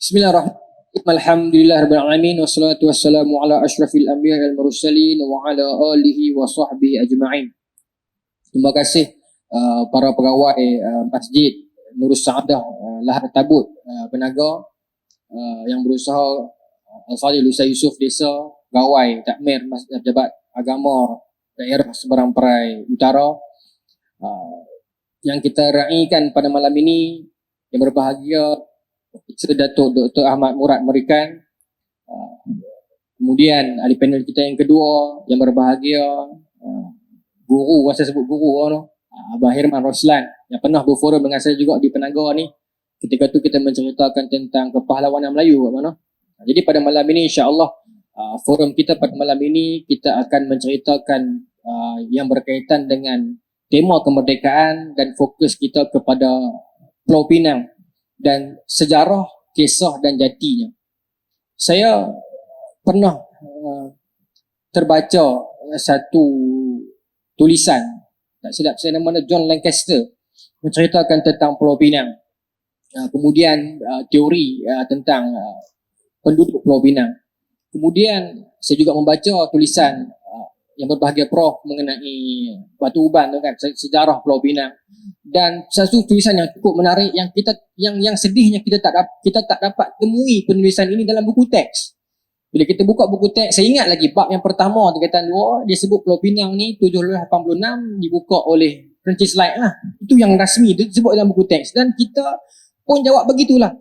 Bismillahirrahmanirrahim. Alhamdulillahirabbil alamin wassalatu wassalamu ala asyrafil anbiya'i wal mursalin wa ala alihi wa sahbihi ajma'in. Terima kasih para pegawai Masjid Nurus Saadah Lahad Tabut Penaga yang berusaha, Al-Fadhil Ustaz Yusof Desa, Gawai Takmir Jabat Agama Daerah Seberang Perai Utara, yang kita raikan pada malam ini, yang berbahagia Datuk Dr. Ahmad Murad Merikan, kemudian ahli panel kita yang kedua yang berbahagia guru, saya sebut guru Abang Hirman Roslan yang pernah berforum dengan saya juga di Penaga ni. Ketika tu kita menceritakan tentang kepahlawanan Melayu kat mana. Jadi pada malam ini insya-Allah forum kita pada malam ini kita akan menceritakan yang berkaitan dengan tema kemerdekaan dan fokus kita kepada Pulau Pinang dan sejarah, kisah dan jatinya. Saya pernah terbaca satu tulisan, tak silap saya nama John Lancaster, menceritakan tentang Pulau Pinang. Kemudian teori tentang penduduk Pulau Pinang. Kemudian saya juga membaca tulisan yang berbahagia Prof mengenai Batu Uban kan, sejarah Pulau Pinang. Dan satu tulisan yang cukup menarik yang kita yang sedihnya kita tak dapat temui penulisan ini dalam buku teks. Bila kita buka buku teks, saya ingat lagi bab yang pertama tingkatan 2 dia sebut Pulau Pinang ni 786 dibuka oleh Francis Light lah. Itu yang rasmi itu disebut dalam buku teks dan kita pun jawab begitulah.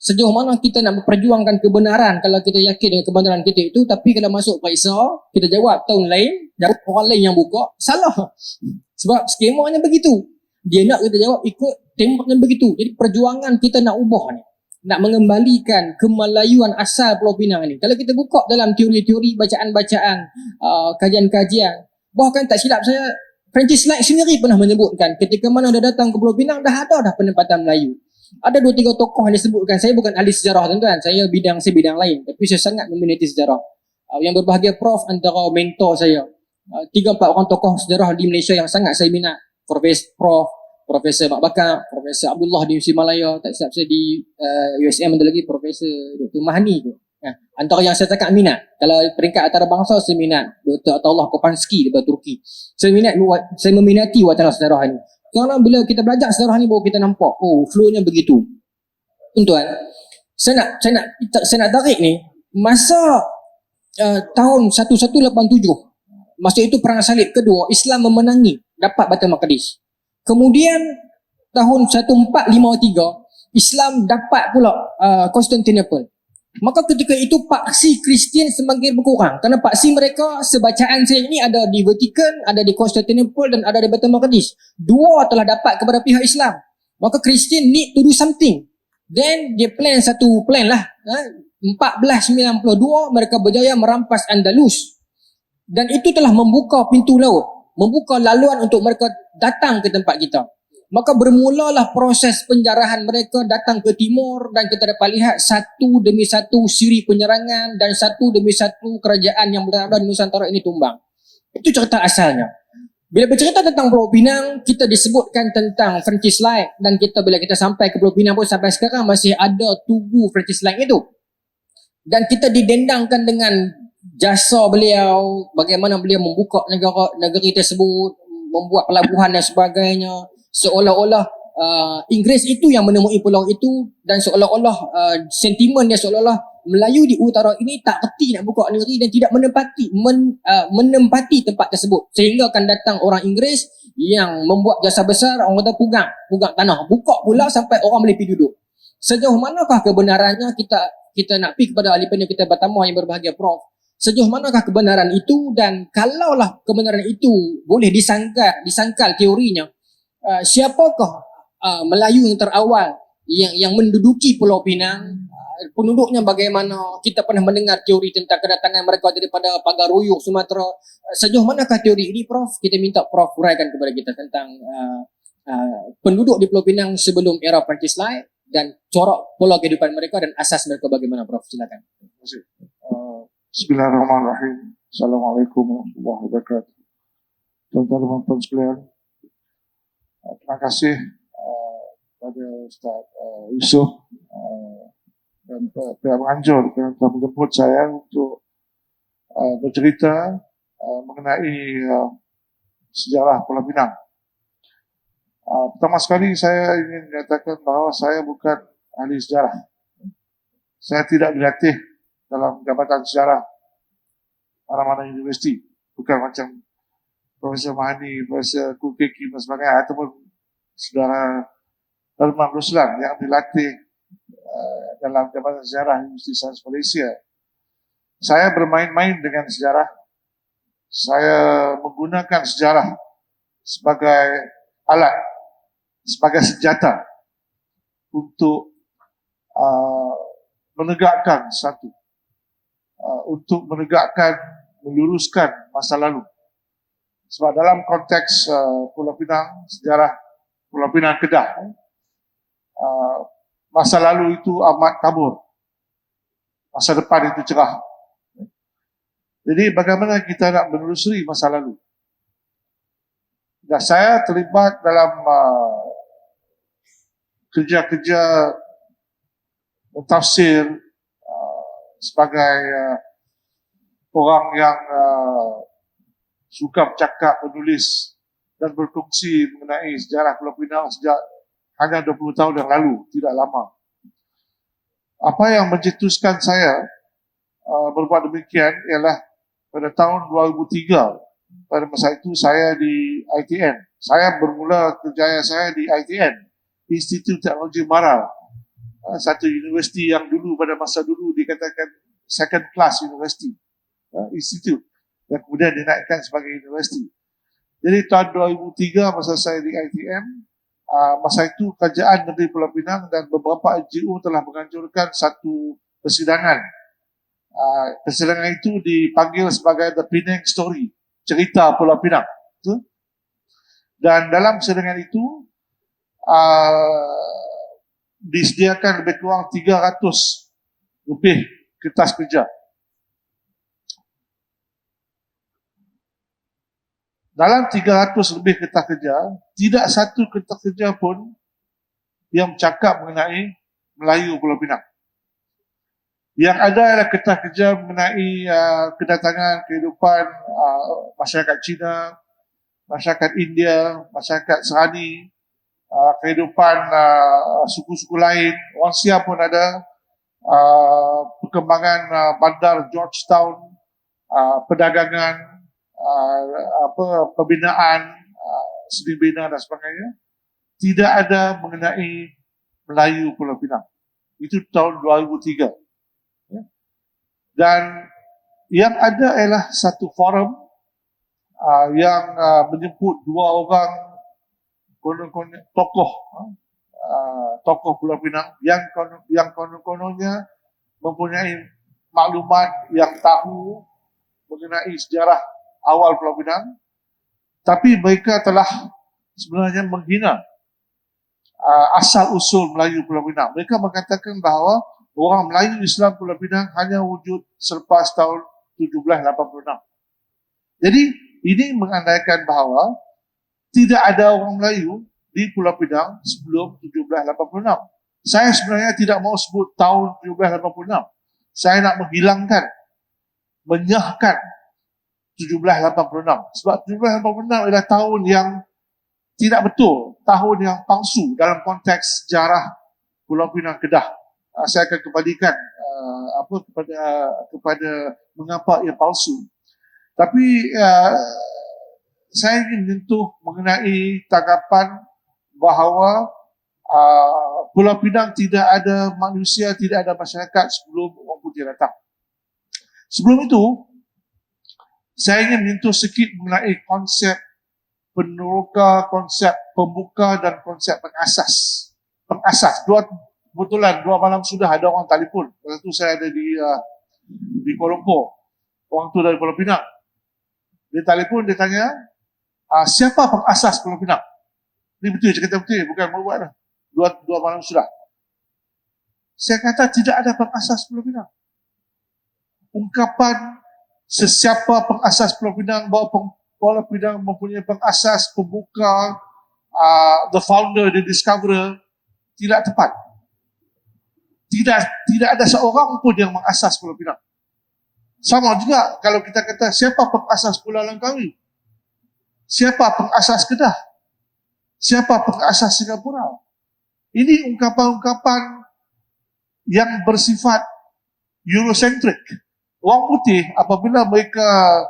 Sejauh mana kita nak memperjuangkan kebenaran kalau kita yakin dengan kebenaran kita itu, tapi kalau masuk periksa kita jawab tahun lain, jawab orang lain yang buka, salah. Sebab skemanya begitu. Dia nak kita jawab ikut tembaknya begitu. Jadi perjuangan kita nak ubah ni, nak mengembalikan kemelayuan asal Pulau Pinang ni. Kalau kita buka dalam teori-teori, bacaan-bacaan, kajian-kajian, bahkan tak silap saya, Francis Light sendiri pernah menyebutkan ketika mana dia datang ke Pulau Pinang dah ada penempatan Melayu. Ada 2-3 tokoh yang disebutkan. Saya bukan ahli sejarah tuan-tuan, saya bidang lain, tapi saya sangat meminati sejarah. Yang berbahagia Prof antara mentor saya. 3-4 orang tokoh sejarah di Malaysia yang sangat saya minat. Profesor Mak Bakar, Profesor Abdullah di Universiti Malaya, tak silap saya di USM ada lagi Profesor Dr. Mahni tu. Antara yang saya cakap minat. Kalau peringkat antarabangsa saya minat Dr. Ataullah Kopansky daripada Turki. Saya meminati wacana sejarah ini. Kerana bila kita belajar sejarah ni baru kita nampak flow-nya begitu. Tuan-tuan, saya nak tarik ni masa tahun 1187, masa itu perang salib kedua, Islam memenangi, dapat Baitul Maqdis. Kemudian tahun 1453 Islam dapat pula Constantinople. Maka ketika itu paksi Kristian semakin berkurang kerana paksi mereka sebacaan saya ini ada di Vatikan, ada di Constantinople dan ada di Baitul Maqdis. Dua telah dapat kepada pihak Islam. Maka Kristian need to do something. Then dia satu plan lah. 1492 mereka berjaya merampas Andalus. Dan itu telah membuka pintu laut, membuka laluan untuk mereka datang ke tempat kita. Maka bermulalah proses penjarahan mereka datang ke timur dan kita dapat lihat satu demi satu siri penyerangan dan satu demi satu kerajaan yang berada di Nusantara ini tumbang. Itu cerita asalnya. Bila bercerita tentang Pulau Pinang, kita disebutkan tentang Francis Light dan bila kita sampai ke Pulau Pinang pun sampai sekarang masih ada tugu Francis Light itu. Dan kita didendangkan dengan jasa beliau, bagaimana beliau membuka negeri tersebut, membuat pelabuhan dan sebagainya. Seolah-olah Inggeris itu yang menemui pulau itu dan seolah-olah sentimen dia seolah-olah Melayu di utara ini tak reti nak buka negeri dan tidak menempati tempat tersebut, sehingga akan datang orang Inggeris yang membuat jasa besar, orang kata pugang tanah, buka pula sampai orang boleh pergi duduk. Sejauh manakah kebenarannya kita nak pergi kepada ahli panel kita pertama yang berbahagia Prof. Sejauh manakah kebenaran itu, dan kalaulah kebenaran itu boleh disangkal teorinya, siapakah Melayu yang terawal yang menduduki Pulau Pinang, penduduknya bagaimana? Kita pernah mendengar teori tentang kedatangan mereka daripada Pagar Ruyuk, Sumatera. Sejauh manakah teori ini Prof? Kita minta Prof uraikan kepada kita tentang penduduk di Pulau Pinang sebelum era Francis Light dan corak pola kehidupan mereka dan asas mereka bagaimana Prof? Silakan. Bismillahirrahmanirrahim. Assalamualaikum warahmatullahi wabarakatuh. Tuan-tuan dan puan sekalian, terima kasih kepada Ustaz Yusof dan pihak Penganjur yang telah menjemput saya untuk bercerita mengenai sejarah Pulau Pinang. Pertama sekali saya ingin menyatakan bahawa saya bukan ahli sejarah. Saya tidak dilatih dalam jabatan sejarah mana-mana universiti. Bukan macam Profesor Mahani, Profesor Kukeki dan sebagainya, ataupun saudara Darman Ruslan yang dilatih dalam jabatan sejarah Universiti Sains Malaysia. Saya bermain-main dengan sejarah. Saya menggunakan sejarah sebagai alat, sebagai senjata untuk menegakkan satu, untuk menegakkan, meluruskan masa lalu. Sebab dalam konteks Pulau Pinang, sejarah Pulau Pinang Kedah, masa lalu itu amat kabur, masa depan itu cerah. Jadi bagaimana kita nak menelusuri masa lalu? Dan saya terlibat dalam kerja-kerja mentafsir sebagai orang yang suka bercakap, menulis dan berkongsi mengenai sejarah Pulau Pinang sejak hanya 20 tahun yang lalu, tidak lama. Apa yang mencetuskan saya berbuat demikian ialah pada tahun 2003, pada masa itu saya di ITN. Saya bermula kerjaya saya di ITN, Institut Teknologi Mara, satu universiti yang dulu pada masa dulu dikatakan second class university, institut, dan kemudian dinaikkan sebagai universiti. Jadi tahun 2003 masa saya di ITM, masa itu Kerajaan Negeri Pulau Pinang dan beberapa NGO telah menganjurkan satu persidangan. Persidangan itu dipanggil sebagai The Penang Story, cerita Pulau Pinang. Dan dalam persidangan itu disediakan lebih kurang 300 lebih kertas kerja. Dalam 300 lebih kertas kerja, tidak satu kertas kerja pun yang bercakap mengenai Melayu Pulau Pinang. Yang ada adalah kertas kerja mengenai kedatangan kehidupan masyarakat Cina, masyarakat India, masyarakat Serani, kehidupan suku-suku lain. Orang Sia pun ada, perkembangan bandar Georgetown, perdagangan, pembinaan, seni bina dan sebagainya. Tidak ada mengenai Melayu Pulau Pinang. Itu tahun 2003. Dan yang ada ialah satu forum yang menjemput dua orang tokoh Pulau Pinang yang konon-kononnya mempunyai maklumat yang tahu mengenai sejarah awal Pulau Pinang, tapi mereka telah sebenarnya menghina asal-usul Melayu Pulau Pinang. Mereka mengatakan bahawa orang Melayu Islam Pulau Pinang hanya wujud selepas tahun 1786. Jadi ini mengandaikan bahawa tidak ada orang Melayu di Pulau Pinang sebelum 1786. Saya sebenarnya tidak mau sebut tahun 1786. Saya nak menghilangkan, menyahkan 1786. Sebab 1786 adalah tahun yang tidak betul, tahun yang palsu dalam konteks sejarah Pulau Pinang Kedah. Saya akan kembalikan kepada mengapa ia palsu. Tapi saya ingin menyentuh mengenai tanggapan bahawa Pulau Pinang tidak ada manusia, tidak ada masyarakat sebelum orang putih datang. Sebelum itu, saya ingin menyentuh sedikit mengenai konsep peneroka, konsep pembuka dan konsep pengasas. Kebetulan 2 malam sudah ada orang telefon. Lepas itu saya ada di Kuala Lumpur. Orang tu dari Pulau Pinang. Dia telefon, dia tanya, siapa pengasas Pulau Pinang? Ini betul, dia kata betul, bukan membuat lah. 2 malam sudah. Saya kata tidak ada pengasas Pulau Pinang. Ungkapan sesiapa pengasas Pulau Pinang, bahawa Pulau Pinang mempunyai pengasas, pembuka, the founder, the discoverer, tidak tepat. tidak ada seorang pun yang mengasas Pulau Pinang. Sama juga kalau kita kata siapa pengasas Pulau Langkawi? Siapa pengasas Kedah? Siapa pengasas Singapura? Ini ungkapan-ungkapan yang bersifat Eurocentric. Orang putih apabila mereka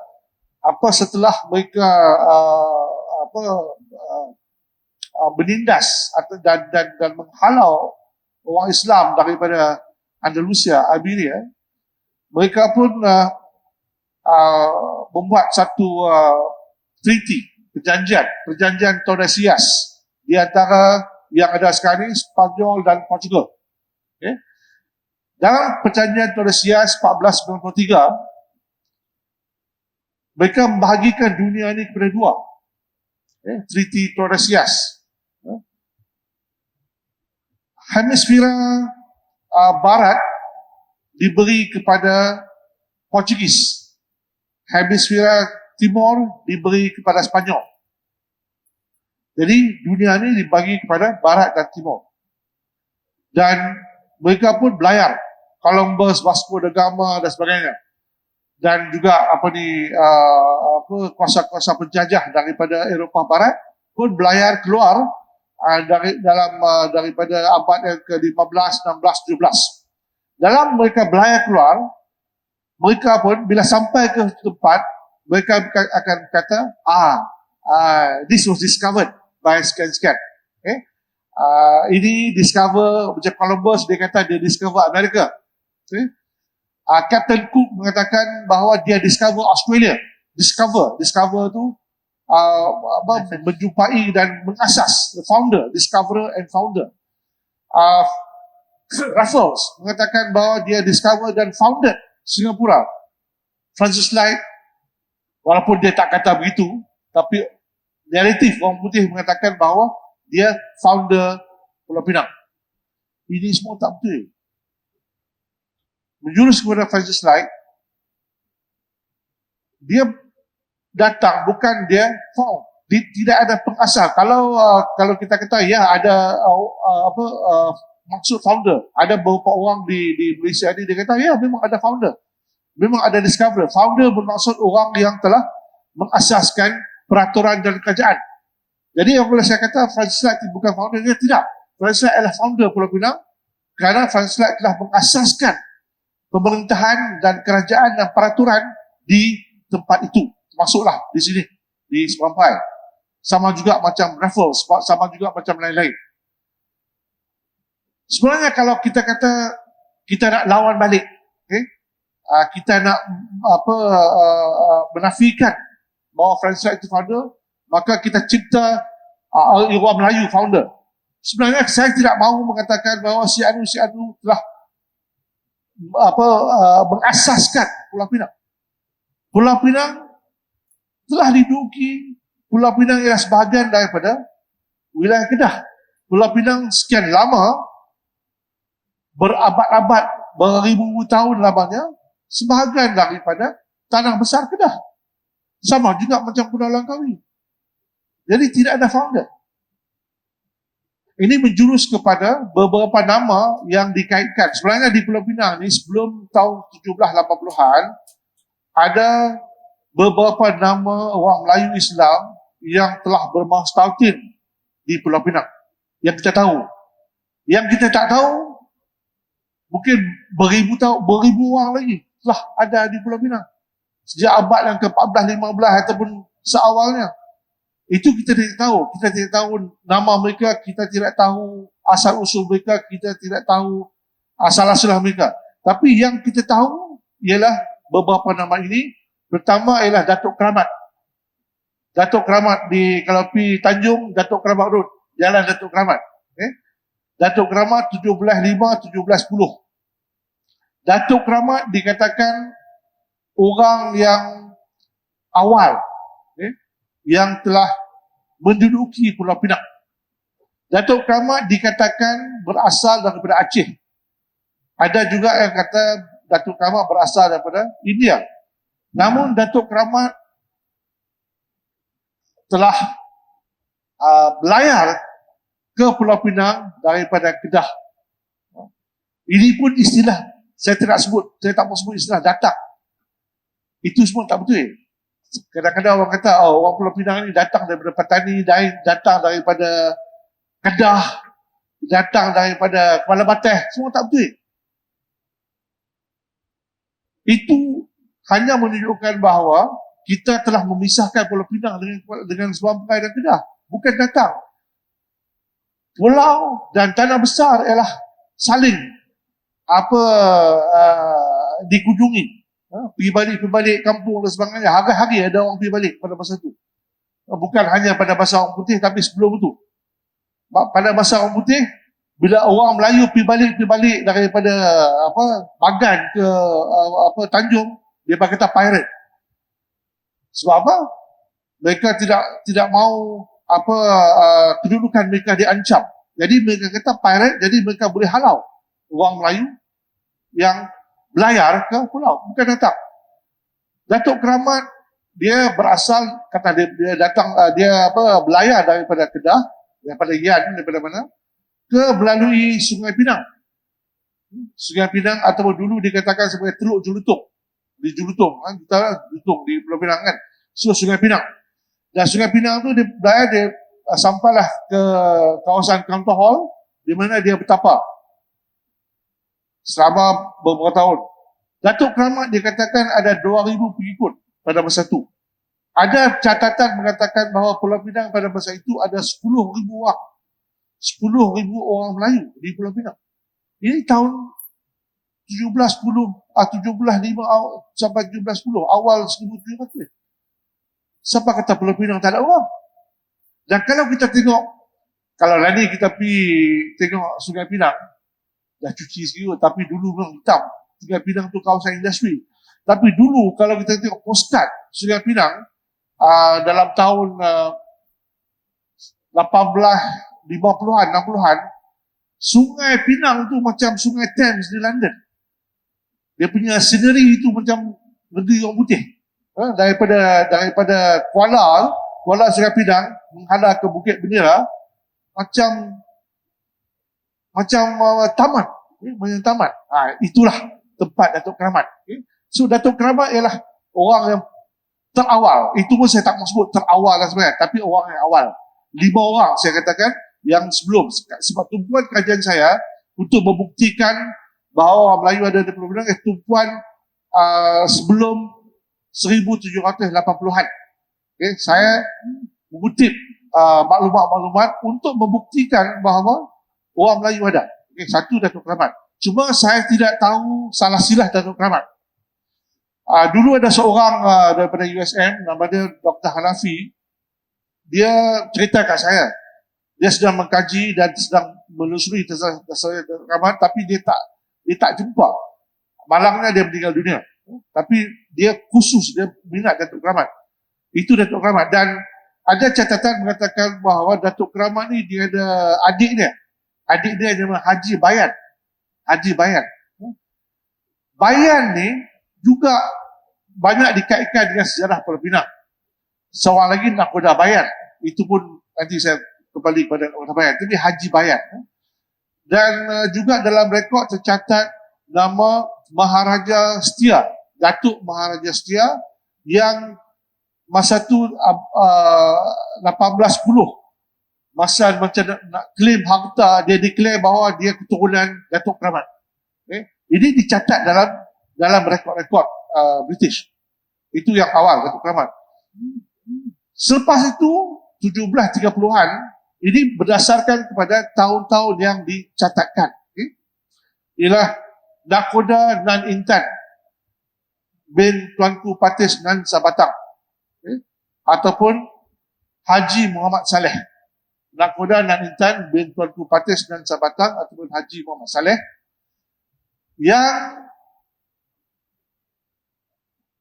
setelah mereka menindas atau dan menghalau orang Islam daripada Andalusia, Iberia, mereka pun membuat satu perjanjian Tordesillas di antara yang ada sekarang ini Spanyol dan Portugal. Okay? Dalam perjanjian Tordesillas 1493, mereka membahagikan dunia ini kepada dua. Treaty Tordesillas. Hemisfera Barat diberi kepada Portugis. Hemisfera Timur diberi kepada Spanyol. Jadi dunia ini dibagi kepada Barat dan Timur. Dan mereka pun belayar. Columbus, Vasco da Gama dan sebagainya. Dan juga kuasa-kuasa penjajah daripada Eropah Barat pun belayar keluar daripada abad yang ke-15, 16, 17. Dalam mereka belayar keluar, mereka pun bila sampai ke tempat, mereka akan kata, this was discovered by sekian-sekian. Okay? Ini discover, macam Columbus, dia kata dia discover Amerika. Okay? Captain Cook mengatakan bahawa dia discover Australia. Discover tu menjumpai dan mengasas, the founder, discoverer and founder. Raffles mengatakan bahawa dia discover dan founded Singapura. Francis Light, walaupun dia tak kata begitu, tapi naratif orang putih mengatakan bahawa dia founder Pulau Pinang. Ini semua tak betul. Menjurus kepada Francis Light, dia datang, bukan dia found. Tidak ada pengasal. Kalau kita kata ya ada maksud founder, ada beberapa orang di Malaysia ni dia kata ya memang ada founder, memang ada discoverer. Founder bermaksud orang yang telah mengasaskan peraturan dan kerajaan. Jadi apabila saya kata Francis Light bukan founder, dia tidak. Francis Light adalah founder Pulau Pinang kerana Francis Light telah mengasaskan pemerintahan dan kerajaan dan peraturan di tempat itu. Masuklah di sini, di Semampai. Sama juga macam Raffles, sama juga macam lain-lain. Sebenarnya kalau kita kata kita nak lawan balik, okay? Kita nak menafikan bahawa Francis Light itu founder, maka kita cipta Iwan Melayu founder. Sebenarnya saya tidak mahu mengatakan bahawa si Anu telah mengasaskan Pulau Pinang. Pulau Pinang telah diduduki. Pulau Pinang ialah sebahagian daripada wilayah Kedah. Pulau Pinang sekian lama, berabad-abad, beribu-ribu tahun lamanya, sebahagian daripada tanah besar Kedah. Sama juga macam Pulau Langkawi. Jadi tidak ada founder. Ini menjurus kepada beberapa nama yang dikaitkan. Sebenarnya di Pulau Pinang ni sebelum tahun 1780-an ada beberapa nama orang Melayu Islam yang telah bermastautin di Pulau Pinang. Yang kita tahu. Yang kita tak tahu, mungkin beribu orang lagi telah ada di Pulau Pinang. Sejak abad yang ke-14, 15 ataupun seawalnya. Itu kita tidak tahu. Kita tidak tahu nama mereka, kita tidak tahu asal-usul mereka, kita tidak tahu asal-usul mereka. Tapi yang kita tahu ialah beberapa nama ini. Pertama ialah Datuk Keramat. Datuk Keramat kalau pergi Tanjung, Datuk Keramat Road. Jalan Datuk Keramat. Okay? Datuk Keramat 17.5-17.10. Datuk Keramat dikatakan orang yang awal, okay? Yang telah menduduki Pulau Pinang. Datuk Keramat dikatakan berasal daripada Aceh. Ada juga yang kata Datuk Keramat berasal daripada India. Namun Datuk Keramat telah belayar ke Pulau Pinang daripada Kedah. Ini pun istilah, saya tak mau sebut istilah datang. Itu semua tak betul. Kadang-kadang orang kata, orang Pulau Pinang ni datang daripada petani, datang daripada Kedah, datang daripada Kuala Batai, semua tak betul. Itu hanya menunjukkan bahawa kita telah memisahkan Pulau Pinang dengan Seberang Perai dan Kedah. Bukan datang. Pulau dan tanah besar ialah saling dikunjungi. Pergi balik kampung dan sebagainya. Hari-hari ada orang pergi balik pada masa itu. Bukan hanya pada masa orang putih, tapi sebelum itu. Pada masa orang putih, bila orang Melayu pergi balik daripada Bagan ke Tanjung, dia kata pirate. Sebab apa? Mereka tidak mau kedudukan mereka diancam. Jadi mereka kata pirate, jadi mereka boleh halau orang Melayu yang belayar ke pulau, bukan datang. Datuk Keramat dia berasal, kata dia datang, belayar daripada Kedah, daripada Yan, daripada mana, melalui Sungai Pinang. Sungai Pinang ataupun dulu dikatakan sebagai Teluk Julutung. Di Julutung, kita Julutung di Pulau Pinang kan. So Sungai Pinang. Dan Sungai Pinang tu dia belayar, dia sampailah ke kawasan Counter Hall, di mana dia bertapa selama beberapa tahun. Datuk Keramat dikatakan ada 2,000 pengikut pada masa itu. Ada catatan mengatakan bahawa Pulau Pinang pada masa itu ada 10,000 orang. 10,000 orang Melayu di Pulau Pinang. Ini tahun 1705 sampai 1710, awal 1700. Siapa kata Pulau Pinang tak ada orang? Dan kalau kita tengok, kalau lagi kita pergi tengok Sungai Pinang, dah cuci sikit, tapi dulu memang hitam. Sungai Pinang tu kawasan industri. Tapi dulu kalau kita tengok postcard Sungai Pinang dalam tahun 1850-an, 60-an, Sungai Pinang tu macam Sungai Thames di London. Dia punya scenery itu macam negeri orang putih. Daripada Kuala Sungai Pinang menghadap ke Bukit Bendera, macam taman. Macam taman. Itulah tempat Datuk Keramat. So Datuk Keramat ialah orang yang terawal. Itu pun saya tak mahu sebut terawal lah sebenarnya, tapi orang yang awal. 5 orang saya katakan yang sebelum. Sebab tumpuan kajian saya untuk membuktikan bahawa orang Melayu ada di Pulau Pinang, tumpuan sebelum 1780-an. Saya mengutip maklumat-maklumat untuk membuktikan bahawa orang Melayu ada. Satu Datuk Keramat. Cuma saya tidak tahu salah silah Datuk Keramat. Dulu ada seorang daripada USM, nama dia Dr. Hanafi. Dia cerita kat saya. Dia sedang mengkaji dan sedang menelusuri tentang Datuk Keramat, tapi dia tak jumpa. Malangnya dia meninggal dunia. Tapi dia khusus, dia minat Datuk Keramat. Itu Datuk Keramat. Dan ada catatan mengatakan bahawa Datuk Keramat ni dia ada adik dia. Adik dia nama Haji Bayan. Haji Bayan. Bayan ni juga banyak dikaitkan dengan sejarah Pulau Pinang. Seorang lagi Nakoda Bayan. Itu pun nanti saya kembali kepada Nakoda Bayan. Tapi Haji Bayan. Dan juga dalam rekod tercatat nama Maharaja Setia. Datuk Maharaja Setia yang masa tu 1810. Masa macam nak claim harta, dia declare bahawa dia keturunan Datuk Keramat. Ini dicatat dalam rekod-rekod British. Itu yang awal Datuk Keramat. Selepas itu 1730-an, ini berdasarkan kepada tahun-tahun yang dicatatkan. Ialah Nakoda Nan Intan bin Tuanku Patis Nan Sabatang, ataupun Haji Muhammad Saleh. Nakoda Nan Intan bin Tuanku Patis Nan Sabatang ataupun Haji Muhammad Saleh, yang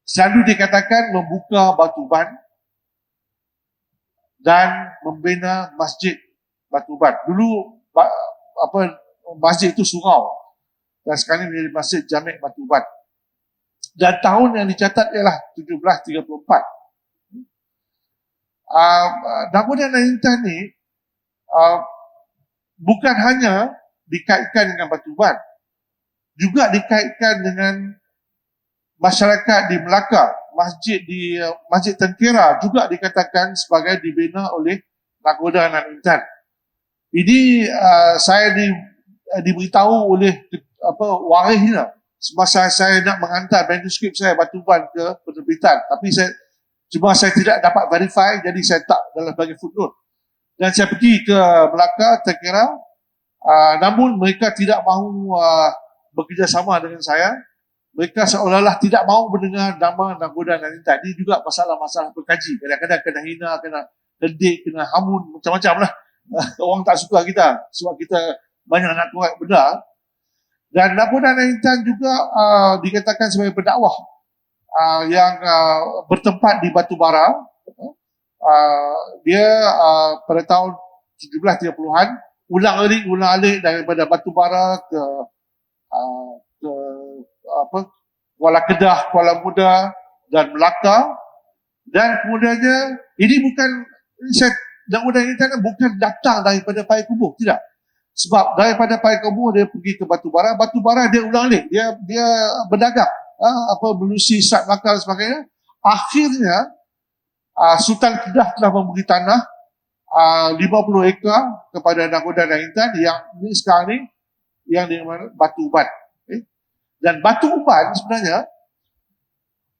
selalu dikatakan membuka Batu Ban dan membina Masjid Batu Ban. Dulu masjid itu surau dan sekarang menjadi Masjid Jamek Batu Ban. Dan tahun yang dicatat ialah 1734. Nakoda Nan Intan ni bukan hanya dikaitkan dengan Batu Ban. juga dikaitkan dengan masyarakat di Melaka. Masjid Tengkera juga dikatakan sebagai dibina oleh Nakoda dan Intan. Ini saya diberitahu oleh warisnya semasa saya nak menghantar manuskrip saya Batuban ke penerbitan, tapi saya tidak dapat verify, jadi saya tak dalam bagi footnote. Dan saya pergi ke Melaka, Tengkera, namun mereka tidak mahu bekerjasama dengan saya. Mereka seolah-olah tidak mahu mendengar nama Nakoda dan Intan. Ini juga masalah-masalah berkaji. Kadang-kadang kena hina, kena ledik, kena hamun, macam-macam lah. Orang tak suka kita sebab kita banyak nak korek benda. Dan Nakoda dan Intan juga dikatakan sebagai pendakwah yang bertempat di Batu Bara. Dia pada tahun 1730-an ulang-alik daripada Batu Bara ke Kuala Kedah, Kuala Muda dan Melaka. Dan kemudiannya ini bukan Nakoda dan Intan bukan datang daripada Payakumbuh, tidak. Sebab daripada Payakumbuh dia pergi ke Batu Bara. Batu Bara dia ulang-alik, dia berdagang, melusi Selat Melaka dan sebagainya. Akhirnya Sultan Kedah telah memberi tanah 50 ekar kepada Nakoda dan Intan yang ini sekarang ni yang dinamakan Batu Uban. Dan Batu Uban sebenarnya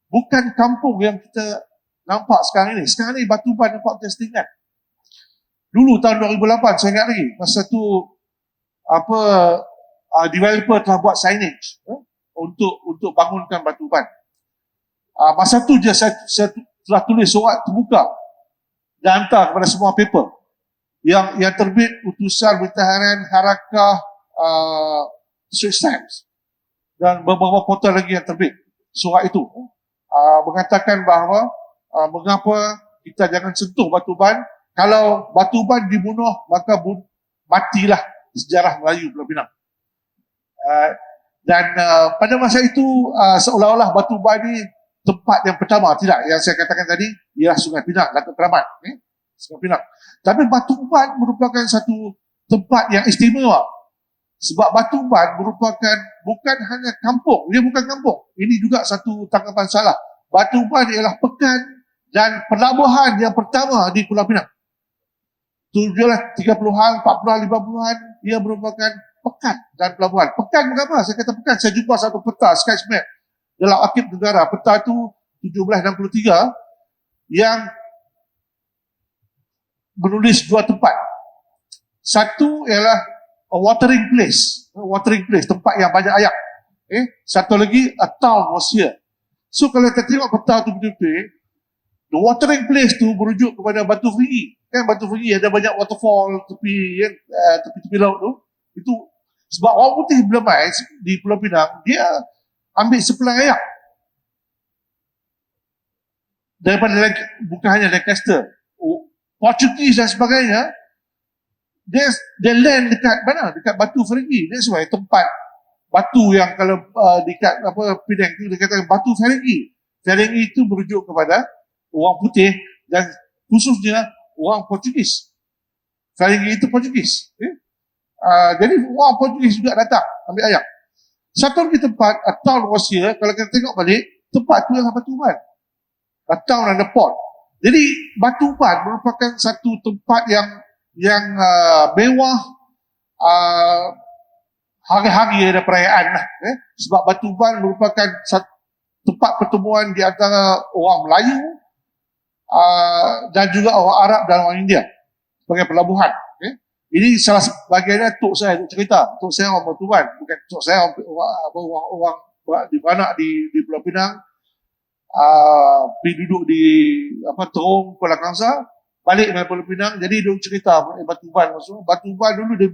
bukan kampung yang kita nampak sekarang ini. Sekarang ni Batu Uban nampak kesetingan. Dulu tahun 2008 saya ingat lagi, masa tu developer telah buat signage untuk bangunkan Batu Uban. Masa tu je saya telah tulis surat terbuka dan hantar kepada semua paper yang terbit utusan berita harian Harakah, Straits Times dan beberapa portal lagi yang terbit surat itu mengatakan bahawa mengapa kita jangan sentuh Batu Uban. Kalau Batu Uban dibunuh, maka matilah sejarah Melayu Pulau Pinang. Dan pada masa itu seolah-olah Batu Uban ni tempat yang pertama. Tidak, yang saya katakan tadi ialah Sungai Pinang, Datuk Keramat, Sungai Pinang. Tapi Batu Uban merupakan satu tempat yang istimewa. Sebab Batu Uban merupakan bukan hanya kampung, dia bukan kampung. Ini juga satu tanggapan salah. Batu Uban ialah pekan dan pelabuhan yang pertama di Pulau Pinang. 30-an, 40-an, 50-an, ia merupakan pekan dan pelabuhan. Pekan mengapa? Saya kata pekan, saya jumpa satu peta, sketch map dalam Arkib Negara. Peta itu 1763 yang menulis dua tempat. Satu ialah watering place, tempat yang banyak air. Satu lagi, a town was here. So kalau kita tengok peta tu betul-betul, the watering place tu merujuk kepada Batu Ferigi. Kan Batu Ferigi ada banyak waterfall tepi laut tu. Itu sebab orang putih bila main di Pulau Pinang, dia ambil supply air daripada bukan hanya Lancaster, Portugis dan sebagainya. Dia land dekat mana? Dekat Batu Ferigi. That's why tempat batu yang kalau dekat Penang tu dia kata Batu Ferigi. Ferigi itu merujuk kepada orang putih dan khususnya orang Portugis. Ferigi itu Portugis. Jadi orang Portugis juga datang ambil air. Satu lagi tempat, a town was here, kalau kita tengok balik, tempat tu adalah Batu Uban. A town and a port. Jadi Batu Uban merupakan satu tempat yang mewah hari-hari ada perayaan lah. Sebab Batu Uban merupakan satu tempat pertemuan di antara orang Melayu dan juga orang Arab dan orang India sebagai pelabuhan. Ini salah bagiannya tok saya untuk cerita. Tok saya orang Batu Uban, bukan tok saya orang di beranak di Pulau Pinang, pergi duduk di Terong, Kuala Kangsar, balik dari Pulau Pinang, jadi dia cerita Batu Uban. Maksudnya Batu Uban dulu dia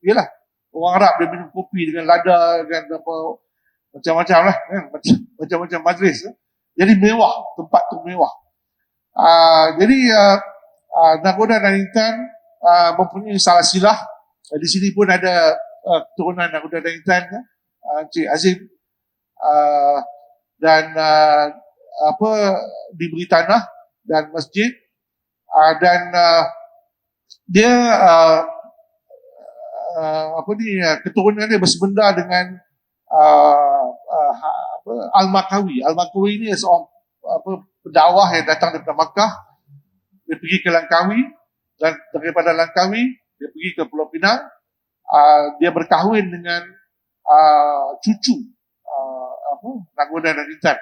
ialah orang Arab, dia minum kopi dengan lada, dengan macam-macam lah, macam-macam majlis. Jadi mewah, tempat tu mewah. Jadi Nakoda dan Intan mempunyai salah silah. Di sini pun ada keturunan Nakoda dan Intan, Encik Azim, dan diberi tanah dan masjid, dan dia keturunan dia bersebenda dengan Al-Makawi. Al-Makawi ini seorang pendakwah yang datang daripada Makkah. Dia pergi ke Langkawi, dan daripada Langkawi dia pergi ke Pulau Pinang. Dia berkahwin dengan cucu Nakoda dan Intan.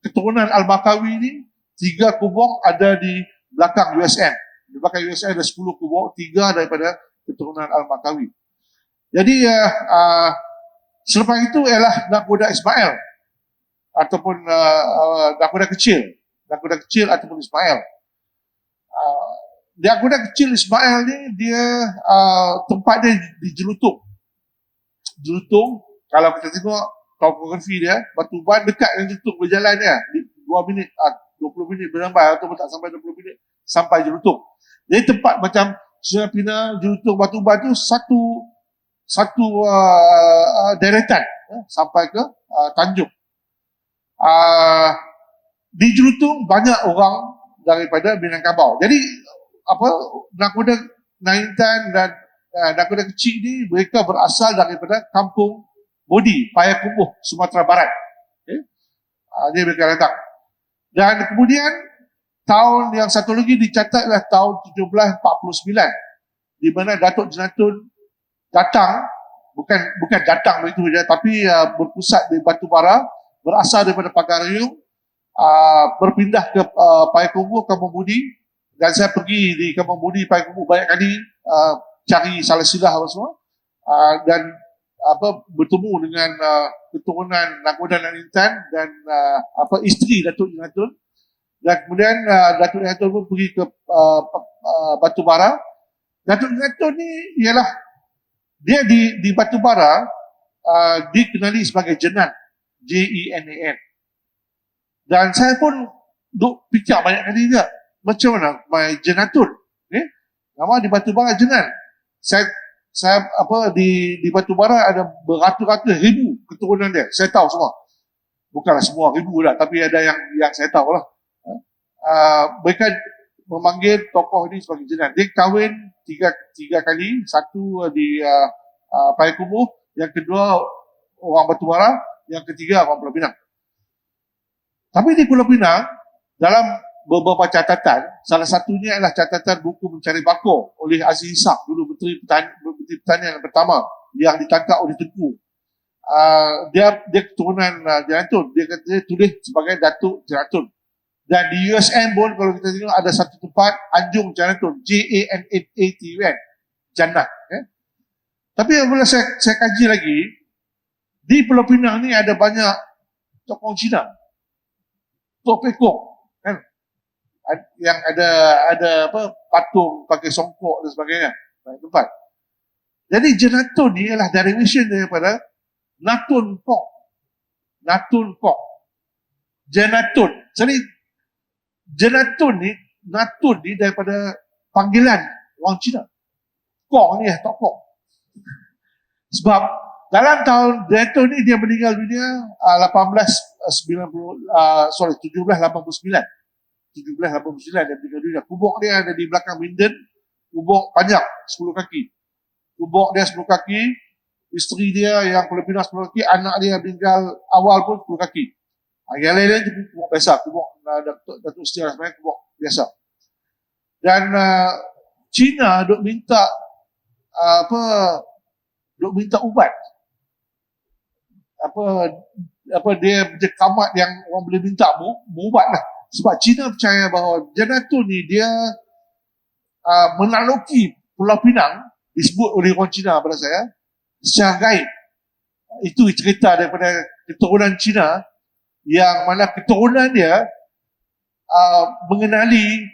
Keturunan Al-Makawi ini 3 kubur ada di belakang USN. Di belakang USN ada 10 kubur, 3 daripada keturunan Al-Makawi. Jadi selepas itu ialah Nakoda Ismail ataupun Nakoda kecil ataupun Ismail. Nakoda kecil Ismail ni dia tempat dia di Jelutong. Jelutong, kalau kita tengok topografi dia, Batu Ban dekat dengan Jelutong, berjalan dia 2 minit, 20 minit berlambat ataupun tak sampai 20 minit sampai Jelutong. Jadi tempat macam Sungai Pinang, Jelutong, Batu Ban tu satu deretan sampai ke Tanjung. Di Jelutong banyak orang daripada Minangkabau. Jadi nakoda Intan dan nakoda kecil ni mereka berasal daripada kampung Bodi, Payakumbuh, Sumatera Barat. Okay? Dia mereka datang. Dan kemudian tahun yang satu lagi dicatatlah tahun 1749 di mana Datuk Jenatun datang, bukan datang begitu saja, tapi berpusat di Batubara, berasal daripada Pagaruyung, berpindah ke Payakumbuh, Kampung Budi. Dan saya pergi di Kampung Budi, Payakumbuh banyak kali cari salah silah apa semua, dan bertemu dengan keturunan Nakoda dan Intan dan isteri Datuk Jenatun. Dan kemudian Datuk Jenatun pun pergi ke Batubara. Datuk Jenatun ni ialah dia di Batubara dikenali sebagai Jenan, Jenan. Dan saya pun duk fikir banyak kali juga, macam mana Jenatun, nama di Batubara Jenan. Saya di Batubara ada beratus-ratus ribu keturunan dia. Saya tahu semua. Bukanlah semua ribu lah, tapi ada yang saya tahu lah. Mereka memanggil tokoh ini sebagai Jenan. Dia kahwin tiga kali. Satu di Payakumbuh, yang kedua orang Batubara, yang ketiga orang Pulau Pinang. Tapi di Pulau Pinang, dalam beberapa catatan, salah satunya adalah catatan buku mencari bakor oleh Aziz Ishak, dulu Menteri Pertanian yang pertama yang ditangkap oleh Tengku. Dia keturunan Jenatun. Dia kata dia tulis sebagai Datuk Jenatun. Dan di USN pun kalau kita tengok ada satu tempat Anjung Jenatun, Janatun, Jannah. Tapi apabila saya kaji lagi, di Pulau Pinang ni ada banyak tokoh Cina, Tok Pekong, kan? Yang ada patung pakai songkok dan sebagainya, banyak tempat. Jadi Jenatun ni ialah derivation daripada Natun Kok. Jenatun. Jadi Jenatun ni, Natun ni daripada panggilan orang Cina. Kok ni Tok Kok. Sebab dalam tahun Jenatun ni dia meninggal dunia 1789 dia meninggal dunia. Kubur dia ada di belakang Minden. Kubur panjang 10 kaki. Kubur dia 10 kaki. Isteri dia yang Pulau Pinang 10 kaki. Anak dia meninggal awal pun 10 kaki. Yang lain-lain tu kubur biasa. Kubur Datuk Seri sebenarnya kubur biasa. Dan Cina duk minta ubat. Dia kamat yang orang boleh minta ubat lah. Sebab Cina percaya bahawa Jenatun ni dia menakluki Pulau Pinang, disebut oleh orang Cina pada saya, secara gaib. Itu cerita daripada keturunan Cina, yang mana keturunan dia mengenali,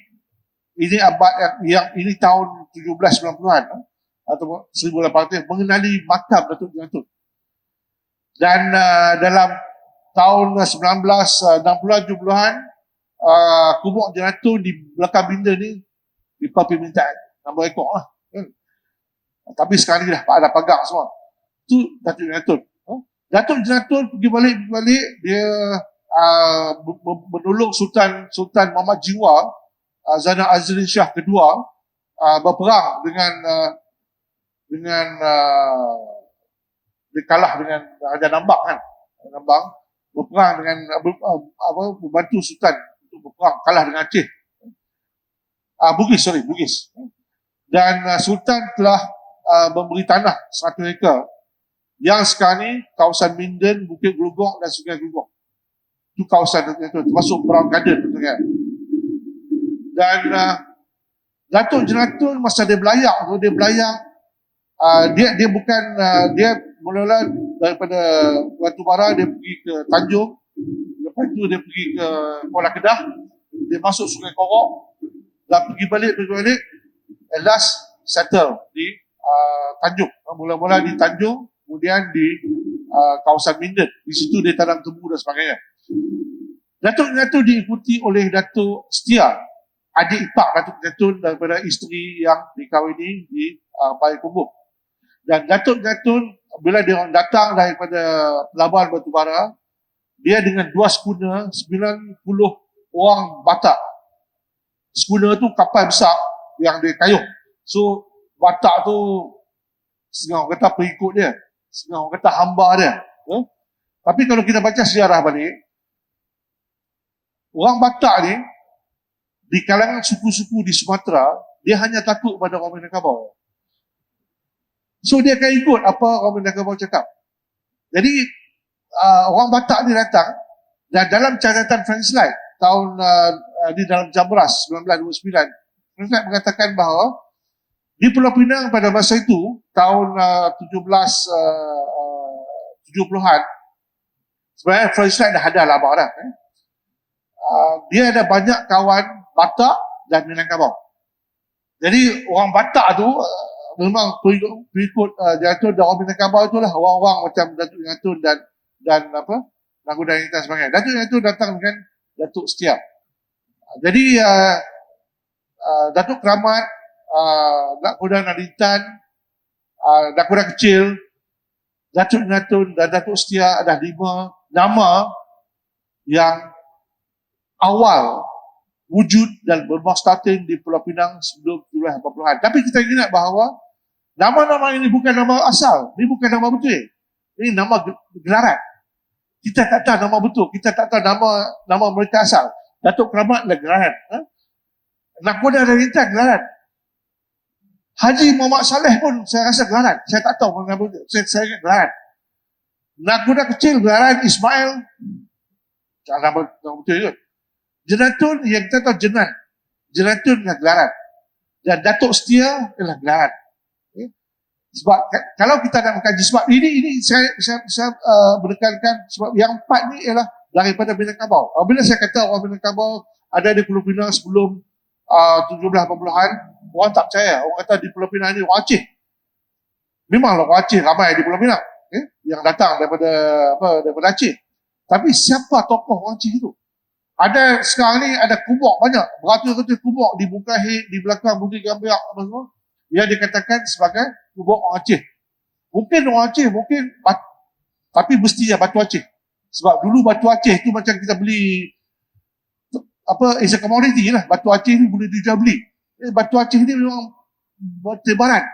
ini abad yang ini tahun 1790-an atau 1800, mengenali makam Datuk Jenatun. Dan dalam tahun 1960-an 70-an, kubur Jenatun di belakang Minden ni dipapi mintaan nombor ekor lah. Tapi sekarang ni dah ada pagar semua. Itu Datuk Jenatun. Datuk Jenatun pergi balik dia menolong Sultan Muhammad Jiwa, Zainal Azrin Shah kedua, berperang dengan dia kalah dengan Raja Nambang kan. Nambang berperang dengan membantu Sultan untuk berperang, kalah dengan Aceh. Bugis. Dan Sultan telah memberi tanah 100 hektar yang sekarang ni kawasan Minden, Bukit Gelugok dan Sungai Gelugok. Itu kawasan itu termasuk Brown Garden tu kan. Dan Datuk Jenatun masa dia belayar, dia bukan dia mula-mula daripada Batu Bara dia pergi ke Tanjung, lepas tu dia pergi ke Kuala Kedah, dia masuk Sungai Korok dan pergi balik, at last settle di Tanjung. Mula-mula di Tanjung, kemudian di kawasan Minden. Di situ dia tanam tebu dan sebagainya. Datuk Jenatun diikuti oleh Datuk Setia, adik ipar Datuk Jenatun daripada isteri yang dikahwini di Payakumbuh. Dan Datuk Jenatun bila dia orang datang daripada pelabuhan Batu Bara, dia dengan 2 skuna 90 orang Batak. Skuna tu kapal besar yang dia kayuh. So Batak tu setengah orang kata pengikut dia, setengah orang kata hamba dia. Tapi kalau kita baca sejarah balik, orang Batak ni di kalangan suku-suku di Sumatera, dia hanya takut pada orang Minangkabau. So dia akan ikut apa orang Minangkabau cakap. Jadi orang Batak ni datang, dan dalam catatan French Light tahun di dalam Jambras 1929, French Light mengatakan bahawa di Pulau Pinang pada masa itu tahun 1770-an, sebenarnya French Light dah ada lama dah. Dia ada banyak kawan Batak dan Minangkabau. Jadi orang Batak tu memang pengikut Jenatun dan orang Minangkabau itulah orang-orang macam Datuk Jenatun dan Nangkudan Intan sebagainya. Datuk Jenatun datang dengan Datuk Setia. Jadi Datuk Keramat, Nangkudan Intan, Nangkudan Kecil, Datuk Jenatun dan Datuk Setia ada 5 nama yang awal wujud dan bermustatin di Pulau Pinang sebelum 1980-an. Tapi kita ingat bahawa nama-nama ini bukan nama asal, ini bukan nama betul. Ini nama gelaran. Kita tak tahu nama betul, kita tak tahu nama mereka asal. Datuk Keramat adalah gelaran. Nangkudan dan Intan gelaran. Haji Muhammad Saleh pun saya rasa gelaran. Saya tak tahu nama betul. Saya ingat gelaran. Nangkudan Kecil gelaran Ismail. Nama betul juga. Jenatun yang kita tahu Jenatun adalah gelaran. Dan Datuk Setia adalah gelaran. Sebab kalau kita nak mengkaji, sebab ini saya menekankan, sebab yang 4 ni ialah daripada Minangkabau. Bila saya kata orang Minangkabau ada di Pulau Pinang sebelum 1780-an, orang tak percaya. Orang kata di Pulau Pinang ni orang Aceh. Memanglah orang Aceh ramai di Pulau Pinang yang datang daripada Aceh. Tapi siapa tokoh orang Aceh itu? Ada sekarang ni ada kubur banyak, beratus-ratus kubur di Bukahid, di belakang Bukit Gambiak apa semua, yang dikatakan sebagai kubur orang Aceh. Mungkin orang Aceh, tapi mestinya batu Aceh. Sebab dulu batu Aceh tu macam kita beli is a commodity lah. Batu Aceh ni boleh dijual beli. Batu Aceh ni memang bertebaran.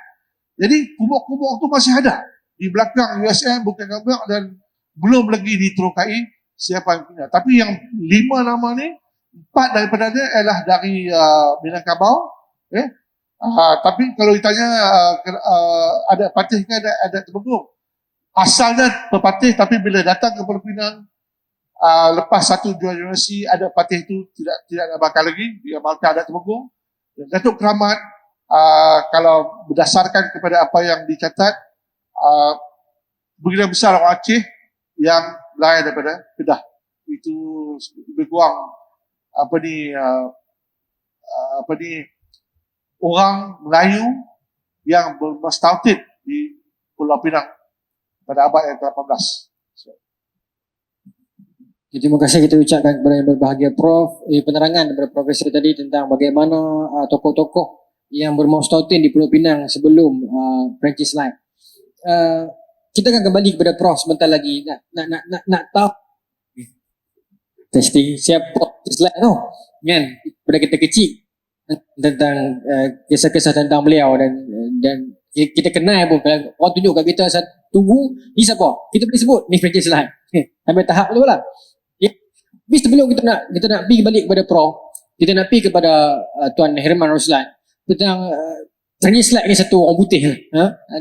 Jadi kubur-kubur tu masih ada di belakang USM, Bukit Gambiak, dan belum lagi diterokai siapa yang punya. Tapi yang 5 nama ni, 4 daripada dia ialah dari Minangkabau. Tapi kalau ditanya ada patih ke ada Temenggung, asalnya berpatih, tapi bila datang ke Pulau Pinang lepas 1-2 generasi ada patih itu tidak ada bakal lagi, dia bakal ada Temenggung. Dan Datuk Keramat kalau berdasarkan kepada apa yang dicatat, begitu besar orang Aceh yang lahir daripada Kedah. Itu lebih kurang orang Melayu yang bermustautid di Pulau Pinang pada abad yang ke-18. Terima kasih kita ucapkan kepada yang berbahagia Prof. Penerangan daripada Profesor tadi tentang bagaimana tokoh-tokoh yang bermustautid di Pulau Pinang sebelum Francis Light. Kita akan kembali kepada Prof sebentar lagi. Nak tahu testing siapa Francis Light tu kan, pada kita kecil tentang kisah-kisah tentang beliau dan kita kenal pun, orang tunjuk kat kita tunggu, ni siapa? Kita boleh sebut, ni franchise lain. Sampai tahap tu lah. Tapi sebelum kita nak pergi balik kepada Prof, kita nak pergi kepada Tuan Herman Roslan tentang franchise lain ni satu orang putih.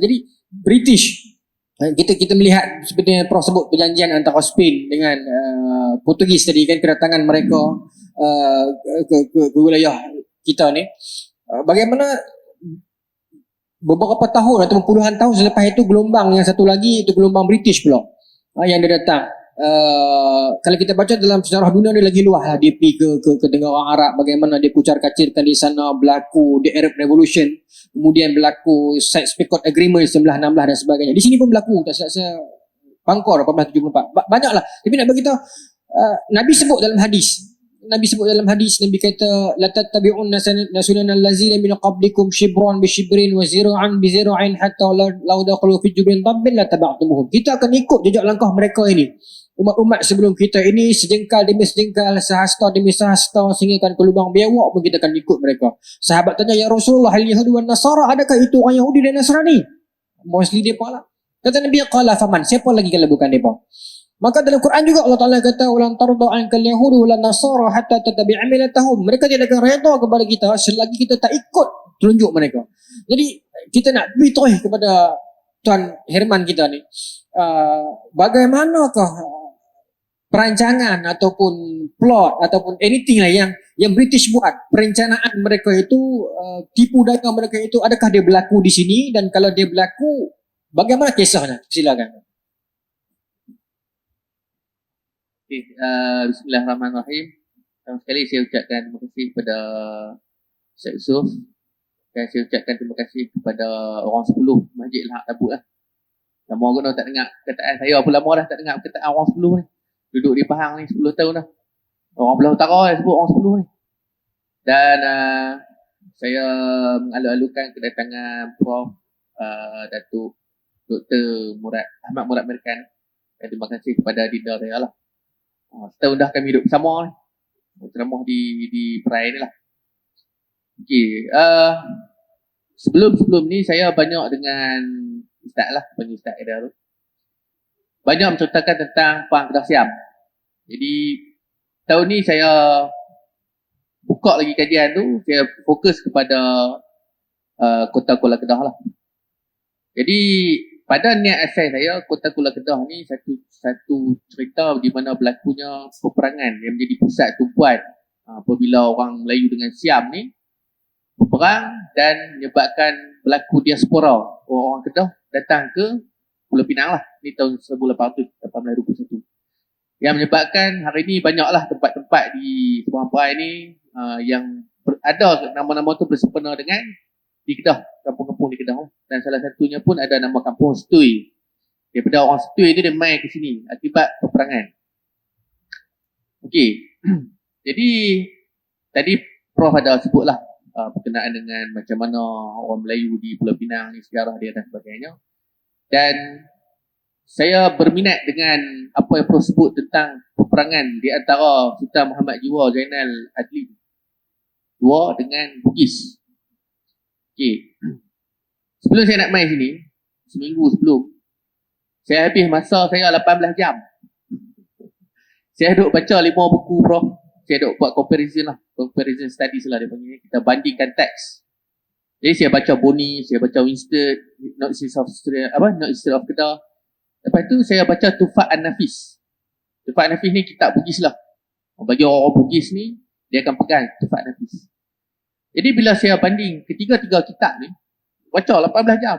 Jadi British, kita melihat seperti yang Prof sebut perjanjian antara Spain dengan Portugis tadi kan, kedatangan mereka ke wilayah kita ni. Bagaimana beberapa tahun atau puluhan tahun selepas itu gelombang yang satu lagi itu gelombang British pula yang dia datang. Kalau kita baca dalam sejarah dunia dia lagi luas lah. Dia pergi ke negara orang Arab, bagaimana dia kucar-kacirkan di sana, berlaku the Arab Revolution, kemudian berlaku Sykes-Picot Agreement 1916 dan sebagainya. Di sini pun berlaku tak saya Pangkor 1874. Banyaklah. Tapi nak bagi tahu Nabi sebut dalam hadis, Nabi kata la tattabi'un nasunana allazina min qablikum shibran bi shibrin wa zira'an bi zira'in hatta law dakhalu fi jubrin tabbin la taba'tumuhum. Kita akan ikut jejak langkah mereka ini, umat-umat sebelum kita ini, sejengkal demi sejengkal, sehasta demi sehasta, sehingga kan ke lubang biawak pun kita akan ikut mereka. Sahabat tanya, ya Rasulullah, hal Yahudi wan Nasara, adakah itu orang Yahudi dan Nasrani? Mostly depa lah. Kata Nabi, qala faman, siapa lagi kalau bukan depa? Maka dalam Quran juga Allah Ta'ala kata, walan tarda ankal yahudu walan nasara hatta tattabi'a millatahum. Mereka tidak akan redha kepada kita selagi kita tak ikut telunjuk mereka. Jadi kita nak beritahu kepada Tuan Herman kita ni, bagaimanakah perancangan ataupun plot ataupun anything lah yang British buat, perencanaan mereka itu, tipu daya mereka itu, adakah dia berlaku di sini, dan kalau dia berlaku bagaimana kisahnya? Silakan. Okay, Bismillahirrahmanirrahim. Pertama sekali saya ucapkan terima kasih kepada Ustaz Yusof, dan saya ucapkan terima kasih kepada orang 10 Masjid Al-Haq Tabuk lah. Lama orang tak dengar perkataan saya, apa lama dah tak dengar perkataan orang 10 ni. Duduk di Pahang ni 10 tahun dah. Orang belah utara sebut orang 10 ni. Dan saya mengalu-alukan kedatangan Prof Datuk Dr. Ahmad Murad Amerikan. Dan terima kasih kepada Dinda saya lah. Setahun dah kami duduk bersama ni. Ceramah di Perai ni lah. Okay. Sebelum ni saya banyak dengan Ustaz lah, panggil Ustaz Eda tu. Banyak menceritakan tentang Perang Kedah Siam. Jadi tahun ni saya buka lagi kajian tu, saya fokus kepada Kota Kuala Kedah lah. Jadi pada niat asal saya, Kota Kuala Kedah ni satu cerita di mana berlakunya peperangan yang menjadi pusat tumpuan apabila orang Melayu dengan Siam ni berperang dan menyebabkan berlaku diaspora orang Kedah datang ke Pulau Pinang lah. Ni tahun 1821. Yang menyebabkan hari ni banyaklah tempat-tempat di Seberang Perai ni yang ada nama-nama tu bersempena dengan di Kedah, kampung-kampung di Kedah. Dan salah satunya pun ada nama kampung Setui. Daripada orang Setui tu dia mai ke sini akibat peperangan. Okey. Jadi tadi Prof ada sebutlah berkenaan dengan macam mana orang Melayu di Pulau Pinang ni, sejarah dia dan sebagainya. Dan saya berminat dengan apa yang Prof sebut tentang peperangan di antara Sultan Muhammad Jiwa Zainal Adlin II dengan Bugis. Okey. Sebelum saya nak main sini, seminggu sebelum, saya habis masa saya 18 jam. Saya duduk baca 5 buku Prof. Saya duduk buat comparison studies lah dia panggil. Kita bandingkan teks. Jadi saya baca Boni, saya baca Winstead, Not History of Kedah. Lepas tu saya baca Tufat An-Nafis. Tufat An-Nafis ni kitab Bugis lah. Bagi orang Bugis ni, dia akan pegang Tufat An-Nafis. Jadi bila saya banding ketiga-tiga kitab ni, baca 18 jam.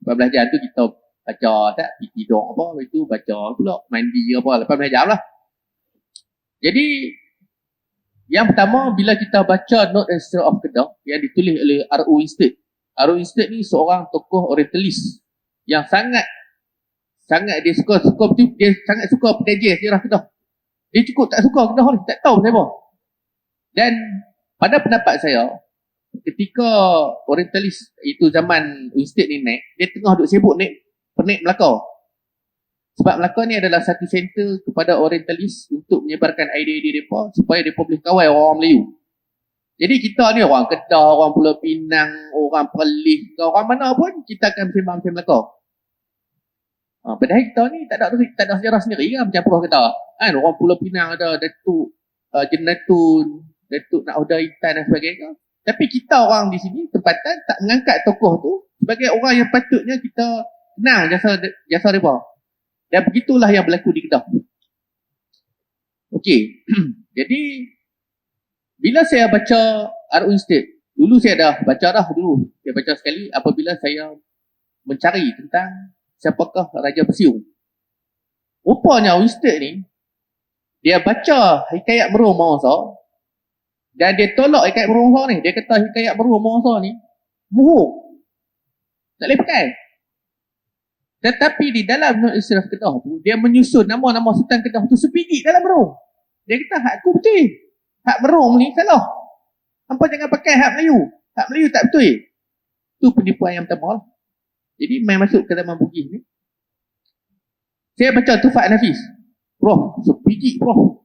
18 jam tu kita baca tak, tidur apa, lepas tu baca pula, mandi apa, 18 jam lah. Jadi, yang pertama, bila kita baca Note and History of Kedah, yang ditulis oleh R.O. Winstead. R.O. Winstead ni seorang tokoh orientalis yang sangat dia suka dia sangat suka pengkajian sejarah Kedah. Dia cukup tak suka Kedah ni, tak tahu kenapa. Dan pada pendapat saya, ketika orientalis itu zaman Winstead ni naik, dia tengah duk sibuk pernik Melaka. Sebab Melaka ni adalah satu center kepada orientalis untuk menyebarkan idea-idea mereka supaya mereka boleh kawal orang Melayu. Jadi kita ni orang Kedah, orang Pulau Pinang, orang Perlis, orang mana pun kita akan bersembang Melaka. Padahal kita ni tak ada sejarah sendiri kan, macam Prof kata. Kan orang Pulau Pinang ada Datuk Jenatun, Datuk Nahda Intan dan sebagainya. Tapi kita orang di sini tempatan tak mengangkat tokoh tu sebagai orang yang patutnya kita kenal jasa mereka. Dan begitulah yang berlaku di Kedah. Okey. Jadi bila saya baca RU Instate, dulu saya dah baca dah dulu. Saya baca sekali apabila saya mencari tentang siapakah Raja Bersiung. Rupanya Instate ni dia baca hikayat Meruh Mawasa dan dia tolak hikayat Meruh Mawasa ni. Dia kata hikayat Meruh Mawasa ni muhuk. Tak boleh pakai. Tetapi di dalam Not Israf Kedah tu, dia menyusun nama-nama Sultan Kedah tu sebiji dalam Meruh. Dia kata hak aku betul. Hak Meruh ni salah. Hampa jangan pakai hak Melayu. Hak Melayu tak betul. Tu penipuan yang pertama lah. Jadi main masuk ke zaman Bugis ni. Saya baca Tufat Nafis. Prof, sebiji Prof.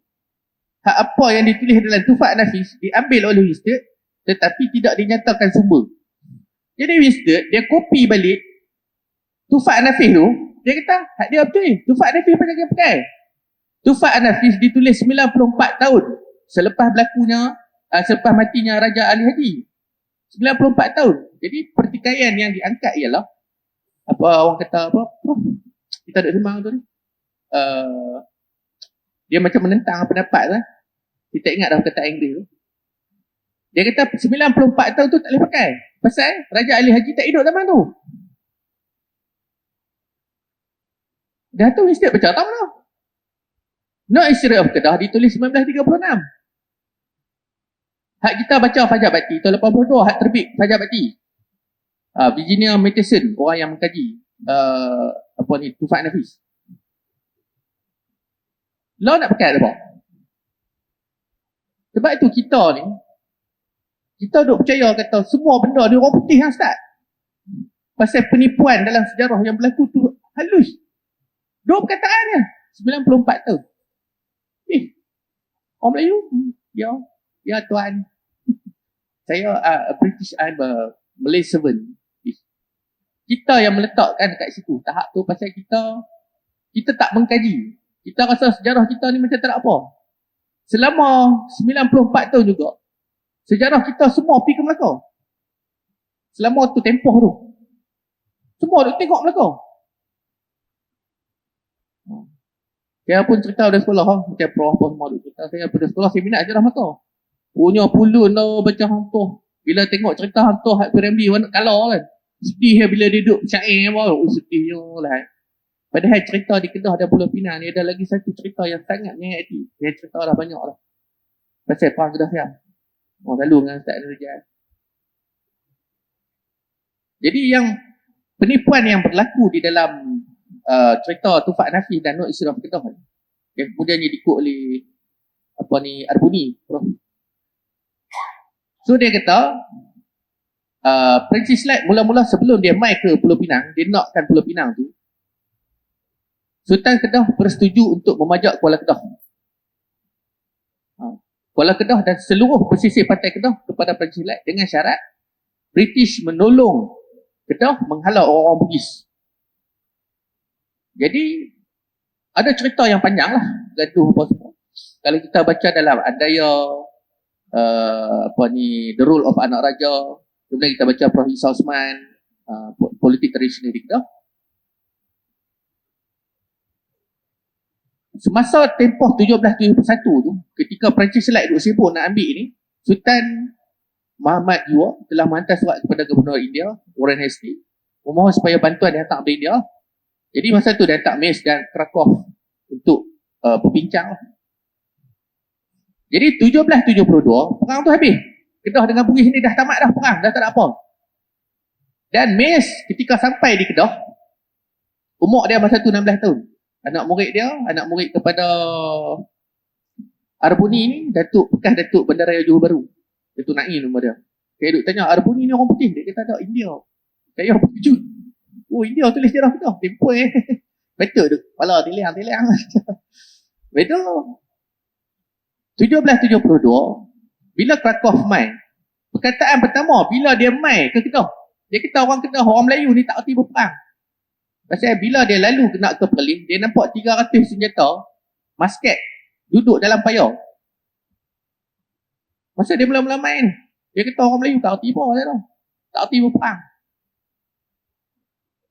Hak apa yang ditulis dalam Tufat Nafis diambil oleh Winstead tetapi tidak dinyatakan sumber. Jadi Winstead dia copy balik Tufat Nafis tu, dia kata hak dia betul. Tufat Nafis apa jangan pakai. Tufat Nafis ditulis 94 tahun selepas selepas matinya Raja Ali Haji. 94 tahun. Jadi pertikaian yang diangkat ialah apa orang kata apa? Prof, kita ada sembang tu ni. Dia macam menentang pendapat lah. Kita ingat dah kata Inggeris tu. Dia kata 94 tahun tu tak boleh pakai. Pasal Raja Ali Haji tak hidup zaman tu. Dah tu Instate baca tak mana? Not History of Kedah ditulis 1936. Hak kita baca Fajar Bakti tahun 82, hak terbit Fajar Bakti. Virginia Matheson, orang yang mengkaji Tufat Nafis. Law nak pakai apa? Sebab itu kita duk percaya kata semua benda dia orang putih yang start. Pasal penipuan dalam sejarah yang berlaku tu halus. Dua perkataannya 94 tahun. Orang Melayu? Ya tuan. Saya British, I'm a Malay servant. Kita yang meletakkan dekat situ. Tahap tu pasal kita tak mengkaji. Kita rasa sejarah kita ni macam tak ada apa. Selama 94 tahun juga, sejarah kita semua pergi ke Melaka. Selama tu tempoh tu. Semua duk tengok Melaka. Saya pun cerita pada sekolah, macam Prof apa semua duk cerita. Saya pada sekolah, saya minat sejarah Melaka. Punya pulun lah baca hantu. Bila tengok cerita hantu hak Piramli, warna kalah kan. Sedih lah bila dia duduk syair apa. Sedihnya lah. Padahal cerita di Kedah dan Pulau Pinang ni ada lagi satu cerita yang sangat menyayat hati. Dia cerita dah banyak lah. Pasal Perang Kedah Siam. Orang lalu dengan Ustaz Nurjah. Jadi yang penipuan yang berlaku di dalam cerita Tufat Nafis dan Not Israf Kedah ni, yang kemudiannya dikut oleh Arbuni, Prof. So dia kata Francis Light mula-mula sebelum dia mai ke Pulau Pinang, dia nakkan Pulau Pinang tu, Sultan Kedah bersetuju untuk memajak Kuala Kedah. Kuala Kedah dan seluruh pesisir pantai Kedah kepada Francis Light dengan syarat British menolong Kedah menghalau orang-orang Bugis. Jadi ada cerita yang panjang lah, gaduh apa semua. Kalau kita baca dalam Andaya The Rule of Anak Raja, kemudian kita baca Prof. Isa Osman, politik tradisional di Kedah. Semasa tempoh 1771 tu, ketika Perancis Light duk sibuk nak ambil ni, Sultan Muhammad juga telah menghantar surat kepada Gubernur India, Warren Hastings, memohon supaya bantuan dihantar dari India. Jadi masa tu dia hantar Mes dan Krakow untuk berbincang. Jadi 1772, perang tu habis. Kedah dengan Bugis ni dah tamat dah perang, dah tak ada apa. Dan Mes ketika sampai di Kedah, umur dia masa tu 16 tahun. Anak murid kepada Arbuni ni, bekas Datuk Bandaraya Johor Bahru. Datuk Naim nama dia. Saya duk tanya, Arbuni ni orang putih? Dia kata ada India. Saya terkejut. Oh, India tulis sejarah Kedah. Tempoh betul tu. Kepala tilang. Betul. 1772, bila Krakow mai, perkataan pertama bila dia mai ke Kedah, dia kata orang Kedah, orang Melayu ni tak erti berperang. Pasal bila dia lalu nak ke Perlis, dia nampak 300 senjata, musket, duduk dalam payau. Masa dia mula-mula main, dia kata orang Melayu tak erti apa dia tahu. Tak erti berperang.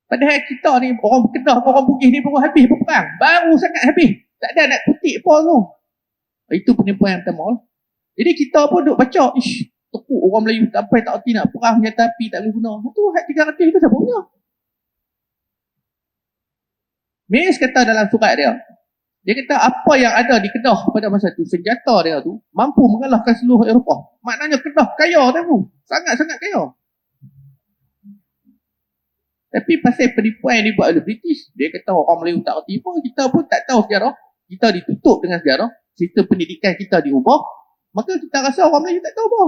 Padahal kita ni, orang Kedah, orang Bugis ni baru habis berperang. Baru sangat habis. Tak ada nak kutip apa tu. Itu penipuan yang pertama lah. Jadi kita pun duduk baca, tekuk orang Melayu sampai tak erti nak perang, senjata api tak boleh guna. Itu hak 300 itu siapa punya? Miss kata dalam surat dia kata apa yang ada di Kedah pada masa tu, senjata dia tu mampu mengalahkan seluruh Eropah. Maknanya Kedah kaya tu, sangat-sangat kaya. Tapi pasal penipuan yang dibuat oleh British, dia kata orang Melayu tak erti apa, kita pun tak tahu sejarah, kita ditutup dengan sejarah, sistem pendidikan kita diubah, maka kita rasa orang Melayu tak tahu apa.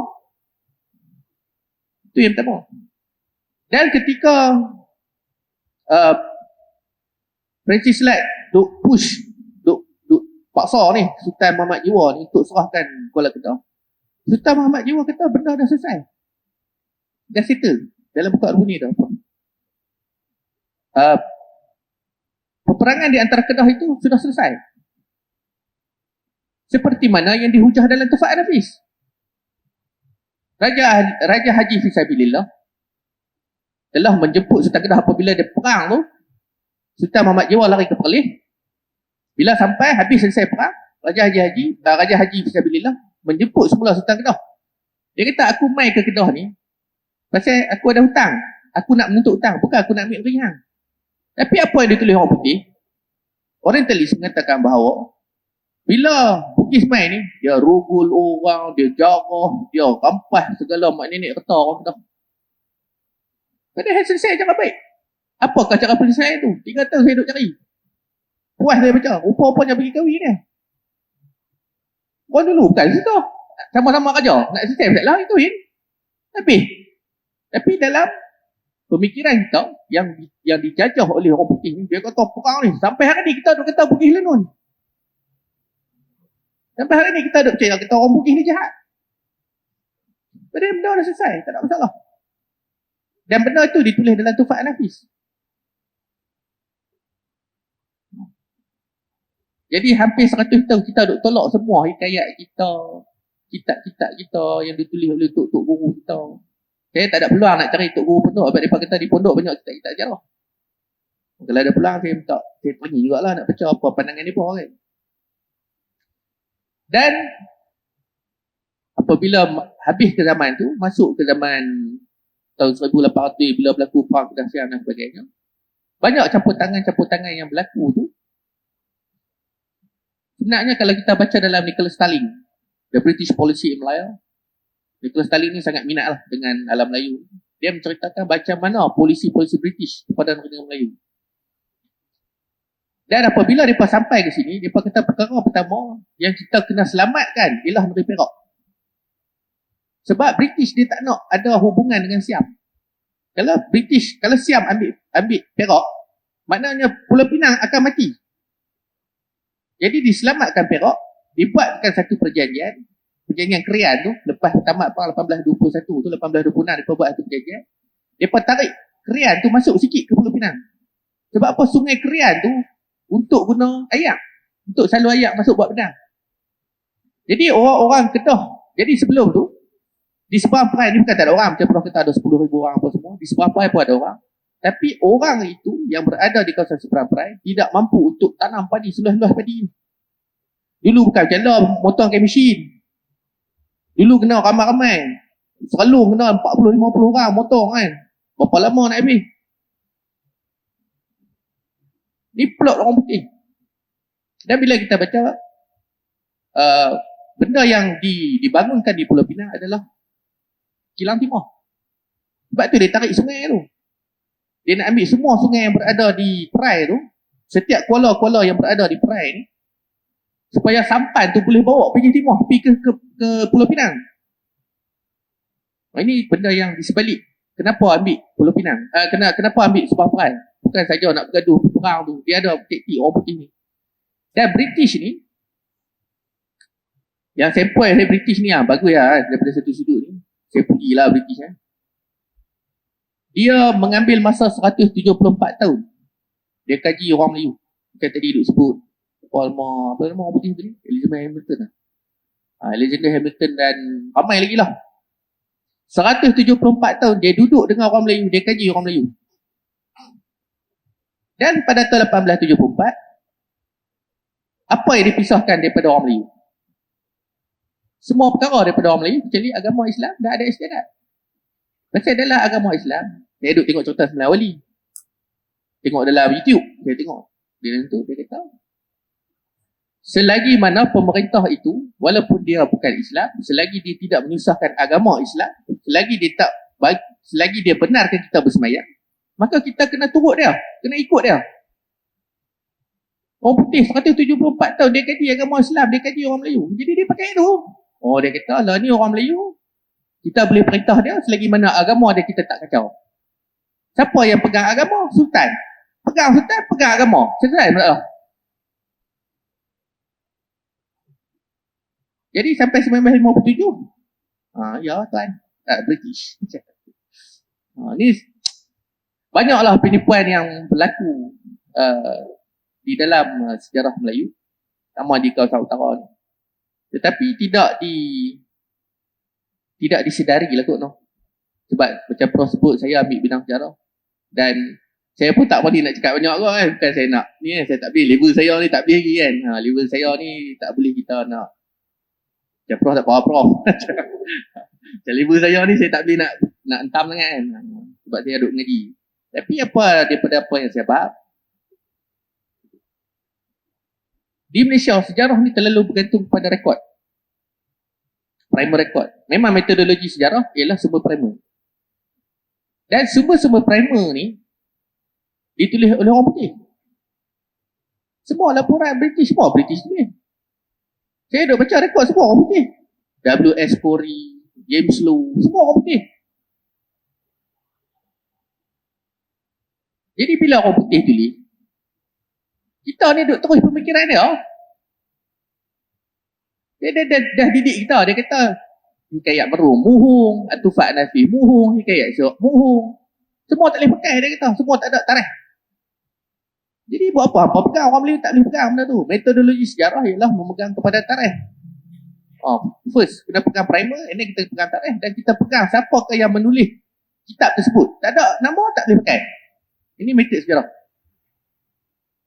Itu yang pertama. Dan ketika Francis Slade duk push, duk paksa ni Sultan Muhammad Jiwa ni untuk serahkan Kuala Kedah, Sultan Muhammad Jiwa kata benda dah selesai, dah settle dalam buku Arbuni dah. Peperangan di antara Kedah itu sudah selesai, seperti mana yang dihujah dalam Tufat Nafis. Raja Haji Fisabilillah telah menjemput Sultan Kedah apabila dia perang tu. Sultan Muhammad Jiwa lari ke Perlis. Bila sampai habis selesai perang, Raja Haji Fisabilillah menjemput semula Sultan Kedah. Dia kata aku mai ke Kedah ni pasal aku ada hutang. Aku nak menuntut hutang, bukan aku nak ambil ringan. Tapi apa yang ditulis orang putih, Orientalis mengatakan bahawa bila Bugis mai ni, dia rugul orang, dia jarah, dia rampas segala mak nenek kata orang Kedah. Padahal selesai cara baik. Apakah cara penyelesaian tu? 3 tahun saya duduk cari. Puas saya baca. Rupa-rupanya pergi kahwin ni. Orang dulu bukan situ. Sama-sama kerja. Nak selesai lah itu kahwin. Tapi dalam pemikiran kita yang dijajah oleh orang putih ni, dia kata perang ni. Sampai hari ni kita duduk kata Bugis Lenun. Sampai hari ni kita duduk percaya kata orang Bugis ni jahat. Padahal benda dah selesai. Tak ada masalah. Dan benda itu ditulis dalam Tufat Nafis. Jadi hampir 100 tahun kita duk tolak semua hikayat kita, kitab-kitab kita yang ditulis oleh tok guru kita. Saya tak ada peluang nak cari tok guru pondok, sebab mereka kata di pondok banyak kitab-kitab sejarah. Kalau ada peluang saya pergi jugalah nak baca apa pandangan mereka kan. Dan apabila habis ke zaman tu, masuk ke zaman tahun 1800 bila berlaku perang Kedah Siam dan sebagainya, banyak campur tangan yang berlaku tu. Sebenarnya kalau kita baca dalam Nicholas Stalin, The British Policy in Malaya, Nicholas Stalin ni sangat minat lah dengan alam Melayu. Dia menceritakan macam mana polisi-polisi British kepada negara Melayu. Dan apabila mereka sampai ke sini, mereka kata perkara pertama yang kita kena selamatkan ialah negeri Perak. Sebab British dia tak nak ada hubungan dengan Siam. Kalau Siam ambil Perak, maknanya Pulau Pinang akan mati. Jadi diselamatkan Perak, dibuatkan satu perjanjian Krian tu, lepas tamat perang 1821 tu, 1826 mereka buat satu perjanjian. Mereka tarik Krian tu masuk sikit ke Pulau Pinang. Sebab apa? Sungai Krian tu untuk guna ayak, untuk salur ayak masuk buat pedang. Jadi orang-orang Kedah, jadi sebelum tu di seberang perai ni bukan tak ada orang, macam Prof kata ada 10,000 orang apa semua, di seberang perai pun ada orang. Tapi orang itu yang berada di kawasan seberang perai tidak mampu untuk tanam padi, seluas-luas padi. Dulu bukan macam lah, motong ke mesin. Dulu kena ramai-ramai. Selalu kena 40-50 orang motong kan. Berapa lama nak habis? Ni plot orang putih. Dan bila kita baca, benda yang dibangunkan di Pulau Pinang adalah kilang timah. Sebab tu dia tarik sungai tu. Dia nak ambil semua sungai yang berada di perai tu, setiap kuala-kuala yang berada di perai ni, supaya sampan tu boleh bawa pergi timah, pergi ke Pulau Pinang. Ini benda yang di sebalik. Kenapa ambil Pulau Pinang? Kenapa ambil sebuah perai? Bukan saja nak bergaduh perang tu. Dia ada taktik orang putih ni. Dan British ni, yang sampel saya British ni bagus daripada satu sudut ni. Saya pergilah British Dia mengambil masa 174 tahun Dia kaji orang Melayu. Macam tadi duk sebut apa nama orang putih tadi? Elizabeth Hamilton lah. Elizabeth Hamilton dan ramai lagi lah. 174 tahun dia duduk dengan orang Melayu, dia kaji orang Melayu. Dan pada tahun 1874, apa yang dipisahkan daripada orang Melayu? Semua perkara daripada orang Melayu, kecuali agama Islam, dah ada istiadat. Macam dalam agama Islam, saya duduk tengok cerita Sembilan Wali. Tengok dalam YouTube, saya tengok. Dia kata, selagi mana pemerintah itu, walaupun dia bukan Islam, selagi dia tidak menyusahkan agama Islam, selagi dia benarkan kita bersemayam, maka kita kena turut dia, kena ikut dia. Orang putih 174 tahun dia kaji agama Islam, dia kaji orang Melayu. Jadi dia pakai itu. Oh, dia kata, lah ni orang Melayu, kita boleh perintah dia selagi mana agama dia kita tak kacau. Siapa yang pegang agama? Sultan. Pegang sultan, pegang agama. Selesai masalah. Jadi sampai 1957, ya tuan, British. Ni banyaklah penipuan yang berlaku di dalam sejarah Melayu, sama di kawasan utara ni. Tetapi tidak disedari lah kot, no. Sebab macam Prof sebut, saya ambil bidang sejarah dan saya pun tak boleh nak cakap banyak kot kan. Bukan saya nak ni, saya tak boleh, level saya ni tak boleh lagi kan. Level saya ni tak boleh kita nak macam Prof tak power Prof. Macam level saya ni saya tak boleh nak entam sangat kan. Sebab saya duduk mengaji. Tapi daripada apa yang saya faham, di Malaysia sejarah ni terlalu bergantung pada rekod. Primer rekod. Memang metodologi sejarah ialah sumber primer. Dan sumber-sumber primer ni ditulis oleh orang putih. Semua laporan British, semua British tulis. Saya duk baca rekod semua orang putih. W.S. Corey, James Lowe, semua orang putih. Jadi bila orang putih tulis, kita ni duk terus pemikiran dia. Dia dah didik kita. Dia kata, hikayat merum, muhung, atufat nafi, muhung, hikayat syok, muhung. Semua tak boleh pakai, dia kata. Semua tak ada tarikh. Jadi buat apa? Apa pegang? Orang Melayu tak boleh pegang benda tu. Metodologi sejarah ialah memegang kepada tarikh. First, kena pegang primer, and then kita pegang tarikh, dan kita pegang siapakah yang menulis kitab tersebut. Tak ada nama, tak boleh pakai. Ini metode sejarah.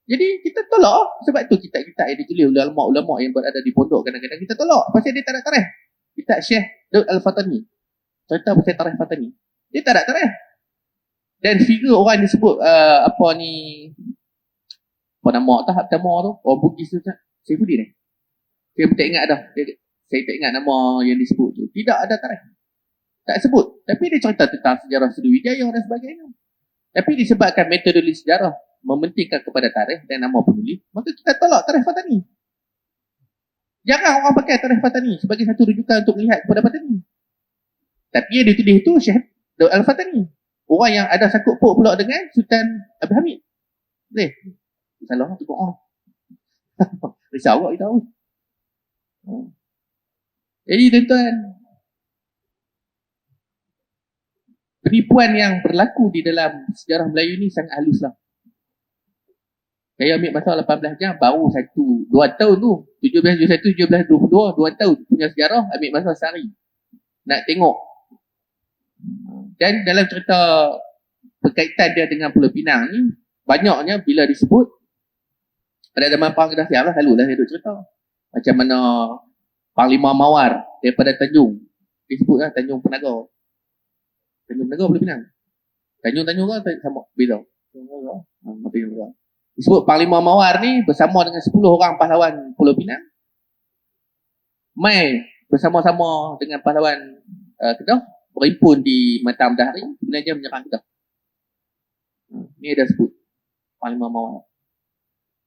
Jadi kita tolak. Sebab tu kitab-kitab yang ditulis oleh ulama-ulama yang berada di pondok kadang-kadang kita tolak. Pasal dia tak ada tarikh. Kitab Syekh Daud Al-Fatani, cerita pasal tarikh Fatani, dia tak ada tarikh. Dan figure orang disebut apa nama tahap pertama tu, orang Bugis tu, Saifuddin ni. Saya tak ingat dah. Saya tak ingat nama yang disebut tu. Tidak ada tarikh. Tak sebut. Tapi dia cerita tentang sejarah Sriwijaya dan sebagainya. Tapi disebabkan metodologi sejarah mementingkan kepada tarikh dan nama penulis, maka kita tolak tarikh Fatani. Jangan orang pakai tarikh Fatani sebagai satu rujukan untuk melihat kepada Fatani. Tapi yang ditulis itu Syekh Daud Al-Fatani. Orang yang ada sangkut paut pula dengan Sultan Abdul Hamid. Boleh? Salah tu kok. Risau awak kita tahu. Jadi tuan-tuan, penipuan yang berlaku di dalam sejarah Melayu ni sangat halus lah. Saya ambil masa 18 jam, baru 2 tahun tu. 1721, 1722, 2 tahun punya sejarah, ambil masa sehari. Nak tengok. Dan dalam cerita berkaitan dia dengan Pulau Pinang ni, banyaknya bila disebut, pada zaman Perang Kedah Siam lah, selalulah saya duduk cerita. Macam mana Panglima Mawar daripada Tanjung. Disebut lah Tanjung Penaga. Tanjung Penaga Pulau Pinang. Tanjung kan sama, beza. Disebut Panglima Mawar ni bersama dengan 10 orang pahlawan Pulau Pinang mai bersama-sama dengan pahlawan Kedah berhimpun di Mata Matahari, sebenarnya menyerang Kedah. Ni ada sebut Panglima Mawar.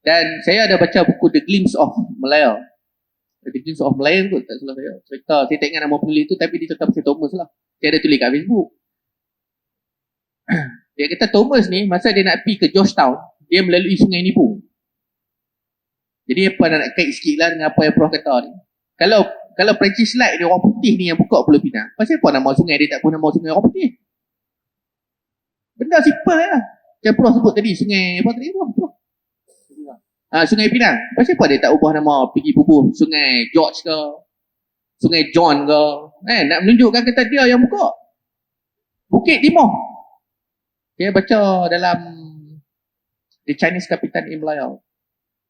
Dan saya ada baca buku The Glimpse of Malaya. The Glimpse of Malaya kot, tak salah saya. Cerita, saya tak ingat nama penulis tu, tapi dia cerita pasal Thomas lah. Saya ada tulis kat Facebook. Dia kata Thomas ni, masa dia nak pergi ke Georgetown, dia melalui Sungai Nipung. Jadi apa nak kait sikit lah dengan apa yang Prof kata ni. Kalau Perancis Light dia orang putih ni yang buka Pulau Pinang, pasal apa nama sungai dia tak pun nama sungai orang putih? Benda simple lah. Macam Prof sebut tadi, sungai apa tadi? Sungai Pinang. Pasal apa dia tak ubah nama pergi bubuh Sungai George ke? Sungai John ke? Nak menunjukkan kata dia yang buka. Bukit Timah. Saya baca dalam The Chinese Capital in Melayu.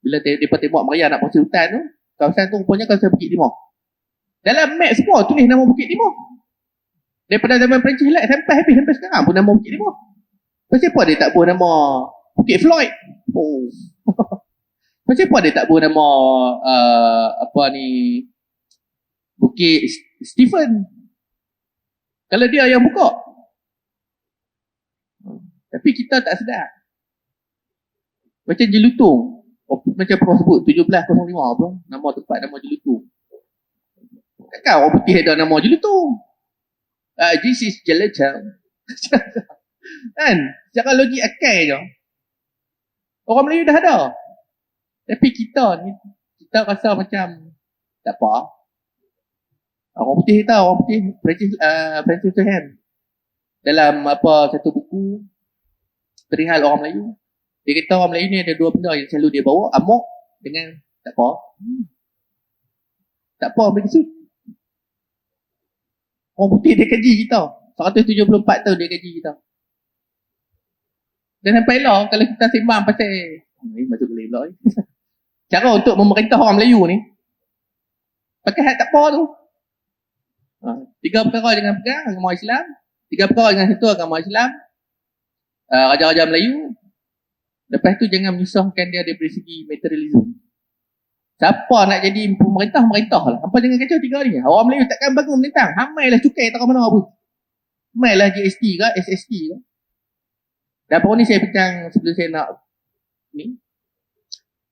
Bila mereka tembak Maria nak pasir hutan tu, kawasan tu rupanya kawasan Bukit Timah. Dalam map semua tulis nama Bukit Timah. Daripada zaman Perancis lah sampai sekarang pun nama Bukit Timah. Pasal apa dia tak buat nama Bukit Floyd? Oh. Pasal apa dia tak buat nama Bukit Stephen? Kalau dia yang buka. Tapi kita tak sedar. Macam Jelutung. Macam Prof sebut 1705 apa? Nama tempat nama Jelutung. Takkan orang putih ada nama Jelutung. This is Jelajang. Kan? Secara logik akal je. Orang Melayu dah ada. Tapi kita ni, kita rasa macam tak apa. Orang putih tahu, orang putih Francis Tuhan. Dalam satu buku perihal orang Melayu. Dia kata orang Melayu ni ada dua benda yang selalu dia bawa, amok dengan tak apa. Tak apa, ambil kesut. Orang putih dia kaji kita. 174 tahun dia kaji kita. Dan sampai lah kalau kita sembang pasal ni masuk boleh pula ni. Cara untuk memerintah orang Melayu ni pakai hak tak apa tu. 3 perkara jangan pegang agama Islam, 3 perkara jangan sentuh agama Islam. Raja-raja Melayu. Lepas tu jangan menyusahkan dia dari segi materialism. Siapa nak jadi pemerintah, merintah lah. Hampa jangan kacau 3 ni. Orang Melayu takkan bangun menentang. Hamailah cukai tak mana pun. Hamailah GST ke, SST ke. Dan apa ni saya bincang sebelum saya nak ni.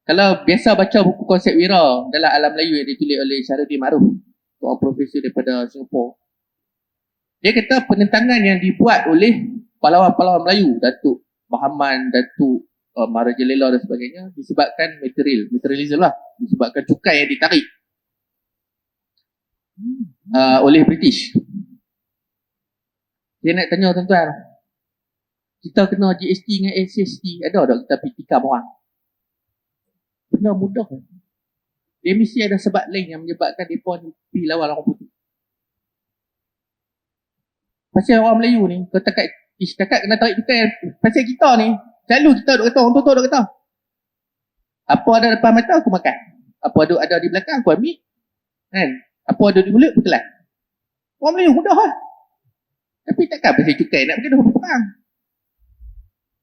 Kalau biasa baca buku konsep wira dalam alam Melayu yang ditulis oleh Syarudin Ma'ruf, seorang profesor daripada Singapura. Dia kata penentangan yang dibuat oleh pahlawan-pahlawan Melayu, Datuk Bahaman, Datuk Marajalela dan sebagainya disebabkan materialism lah, disebabkan cukai yang ditarik oleh British. Saya nak tanya tuan-tuan, kita kena GST dengan SST, ada tak kita pergi tikam orang? Benda mudah kan? Dia mesti ada sebab lain yang menyebabkan mereka pergi lawan orang putih. Pasal orang Melayu ni, kau setakat kena tarik cukai. Pasal kita ni, selalu kita duk kata, orang tua duk kata, apa ada depan mata aku makan, apa ada di belakang aku ambil, kan? Apa ada di mulut aku telan. Orang Melayu mudah lah. Tapi takkan pasal cukai nak pergi dah berperang.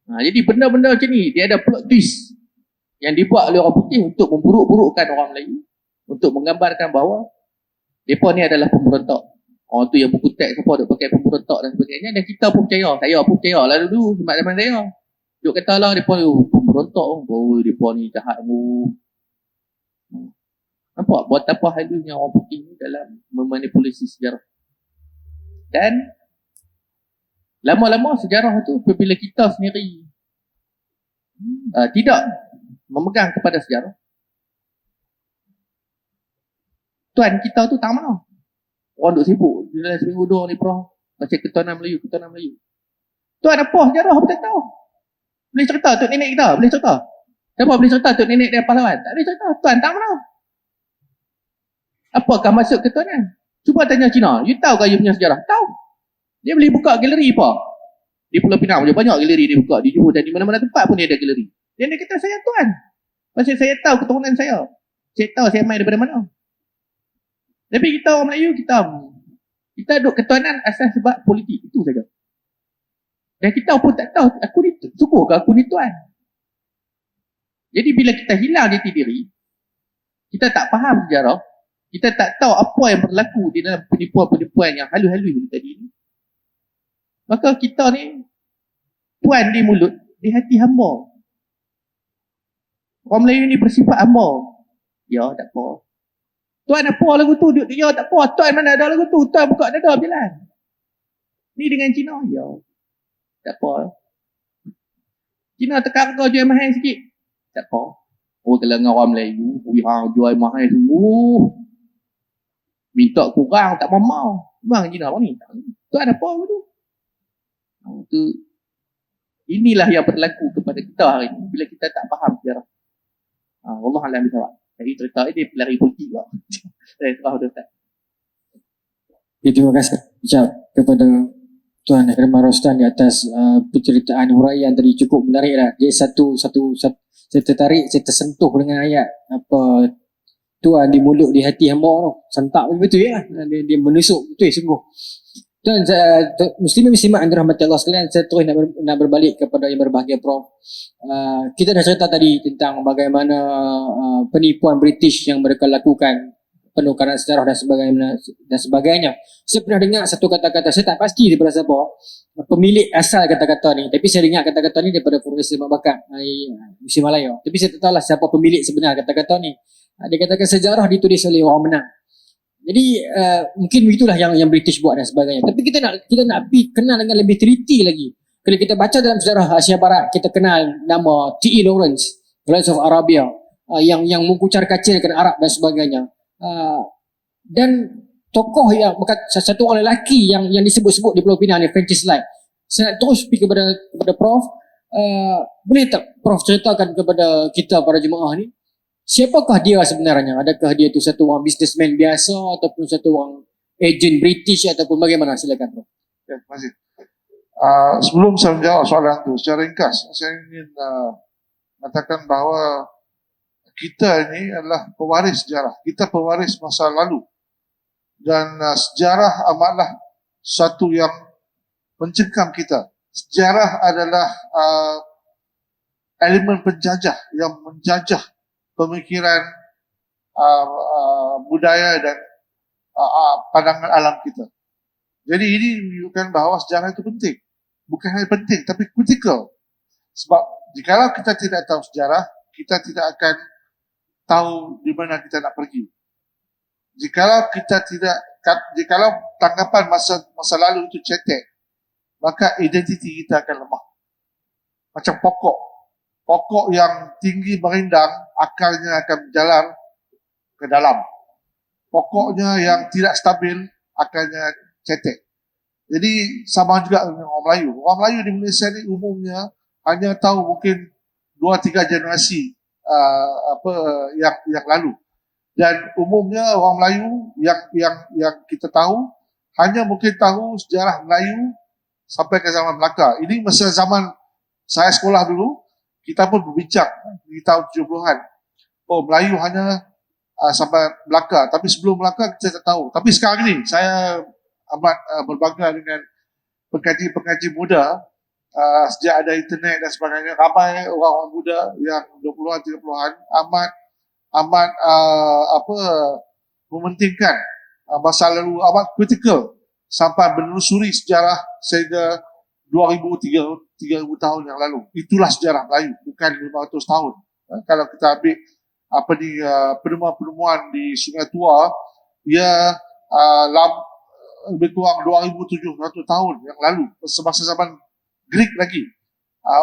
Jadi benda-benda macam ni, dia ada plot twist yang dibuat oleh orang putih untuk memburuk-burukkan orang Melayu, untuk menggambarkan bahawa mereka ni adalah pemberontak. Orang tu yang buku teks apa duk pakai pemberontak dan sebagainya, dan kita pun percaya. Saya pun percaya lah dulu sebab zaman saya. Duk kata lah mereka pemberontak. Mereka ni jahat. Nampak buat apa halunya orang putih ni dalam memanipulasi sejarah. Dan lama-lama sejarah tu apabila kita sendiri tidak memegang kepada sejarah, tuan kita tu tak mana. Orang duk sibuk dalam seminggu 2 ni Prof, macam ketuanan Melayu. Tuan apa sejarah apa tak tahu? Boleh cerita tok nenek kita? Boleh cerita? Siapa boleh cerita tok nenek dia pahlawan? Tak boleh cerita. Tuan tak mana. Apakah maksud ketuanan? Cuba tanya Cina. You tahu ke you punya sejarah? Tahu. Dia boleh buka galeri apa? Di Pulau Pinang banyak galeri dia buka. Di Johor dan di mana-mana tempat pun dia ada galeri. Dan dia kata saya tuan. Pasal saya tahu keturunan saya. Saya tahu saya main daripada mana. Tapi kita orang Melayu, kita duduk ketuanan asal sebab politik. Itu saja. Dan kita pun tak tahu, aku ni syukur ke aku ni tuan. Jadi bila kita hilang jati diri, kita tak faham sejarah, kita tak tahu apa yang berlaku di dalam penipuan-penipuan yang halus-halus tadi ni, maka kita ni tuan di mulut, di hati hamba. Orang Melayu ni bersifat hamba. Ya, tak apa. Tuan apa lagu tu? Ya, tak apa. Tuan mana ada lagu tu? Tuan buka dada berjalan. Ni dengan Cina. Ya, tak apa. Cina tekan harga jual mahal sikit. Tak apa. Oh, kalau dengan orang Melayu, jual mahal tu. Minta kurang, tak mau. Memang Cina orang ni. Tuan apa lagu tu? Tu inilah yang berlaku kepada kita hari ini bila kita tak faham sejarah. Allah alam bisawab. Jadi cerita ini pelari politik lah. Saya terah Ustaz. Terima kasih ucap kepada Tuan Herman Rostan di atas penceritaan huraian tadi, cukup menarik lah. Dia satu saya tertarik, saya tersentuh dengan ayat apa Tuhan di mulut di hati hamba tu. Sentak betul ya. Dia menusuk betul sungguh. Tuan muslimin muslimat yang dirahmati Allah sekalian, saya terus nak berbalik kepada yang berbahagia Prof. Kita dah cerita tadi tentang bagaimana penipuan British yang mereka lakukan, penukaran sejarah dan sebagainya. Saya pernah dengar satu kata-kata, saya tak pasti daripada siapa pemilik asal kata-kata ni, tapi saya dengar kata-kata ni daripada Profesor Mak Bakar Musim Malaya. Tapi saya tak tahulah siapa pemilik sebenar kata-kata ni. Dia katakan sejarah ditulis oleh orang menang. Jadi mungkin begitulah yang British buat dan sebagainya. Tapi kita nak kenal dengan lebih teliti lagi. Kalau kita baca dalam sejarah Asia Barat, kita kenal nama T.E. Lawrence of Arabia, yang mengkucar-kacirkan Arab dan sebagainya. Dan tokoh yang satu orang lelaki yang disebut-sebut di Pulau Pinang ni, Francis Light. Saya nak terus pergi kepada Prof. Boleh tak Prof ceritakan kepada kita para jemaah ni, siapakah dia sebenarnya? Adakah dia tu satu orang businessman biasa ataupun satu orang agent British ataupun bagaimana? Silakan Prof. Ya, terima kasih. Sebelum saya menjawab soalan itu secara ringkas, saya ingin mengatakan bahawa kita ini adalah pewaris sejarah. Kita pewaris masa lalu. Dan sejarah amatlah satu yang mencengkam kita. Sejarah adalah elemen penjajah yang menjajah pemikiran, budaya dan pandangan alam kita. Jadi ini menunjukkan bahawa sejarah itu penting. Bukan hanya penting, tapi kritikal. Sebab jikalau kita tidak tahu sejarah, kita tidak akan tahu di mana kita nak pergi. Jikalau tanggapan masa lalu itu cetek, maka identiti kita akan lemah. Macam pokok yang tinggi merindang, akarnya akan berjalan ke dalam. Pokoknya yang tidak stabil, akarnya cetek. Jadi sama juga dengan orang Melayu. Orang Melayu di Malaysia ni umumnya hanya tahu mungkin 2-3 generasi yang lalu. Dan umumnya orang Melayu yang kita tahu hanya mungkin tahu sejarah Melayu sampai ke zaman Melaka. Ini masa zaman saya sekolah dulu, kita pun berbincang di tahun 70-an. Oh, Melayu hanya sampai Melaka. Tapi sebelum Melaka kita tak tahu. Tapi sekarang ni saya amat berbangga dengan pengkaji muda. Sejak ada internet dan sebagainya, ramai orang-orang muda yang 20-an, 30-an amat mementingkan masa lalu, amat kritikal sampai menelusuri sejarah sehingga 2,000-3,000 tahun yang lalu. Itulah sejarah Melayu, bukan 500 tahun. Kalau kita ambil penemuan-penemuan di Sungai Tua, ia lebih kurang 2,700 tahun yang lalu, semasa zaman Greek lagi.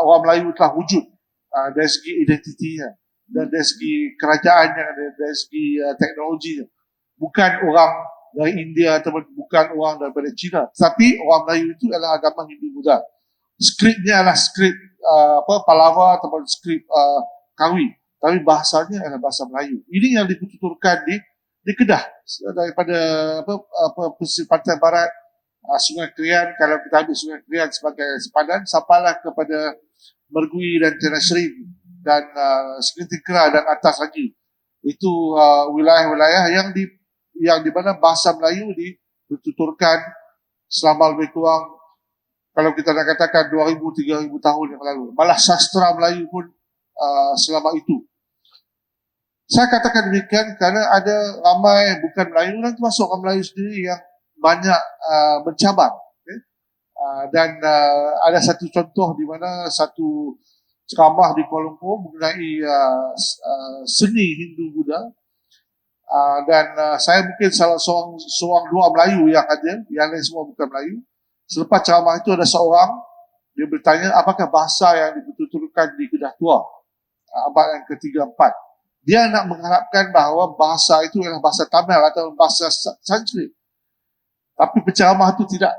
Orang Melayu telah wujud dari segi identitinya dan dari segi kerajaannya, dari segi teknologinya. Bukan orang dari India atau bukan orang daripada China, tapi orang Melayu itu adalah agama Hindu Buddha. Skripnya adalah skrip Palava atau skrip Kawi, tapi bahasanya adalah bahasa Melayu. Ini yang dituturkan di Kedah daripada pesisir pantai barat Sungai Krian. Kalau kita ambil Sungai Krian sebagai sepadan, sampailah kepada Mergui dan Tenasserim dan Sekelinting Kera dan atas lagi. Itu wilayah-wilayah yang di mana bahasa Melayu dituturkan selama lebih kurang, kalau kita nak katakan 2,000-3,000 tahun yang lalu. Malah sastra Melayu pun selama itu. Saya katakan demikian kerana ada ramai bukan Melayu dan termasuk orang Melayu sendiri yang banyak mencabar. Dan ada satu contoh di mana satu ceramah di Kuala Lumpur mengenai seni Hindu Buddha. Dan saya mungkin salah seorang dua Melayu yang hadir, yang lain semua bukan Melayu. Selepas ceramah itu ada seorang, dia bertanya apakah bahasa yang dituturkan di Kedah Tua abad yang ke-3-4. Dia nak mengharapkan bahawa bahasa itu adalah bahasa Tamil atau bahasa Sanskrit. Tapi penceramah itu tidak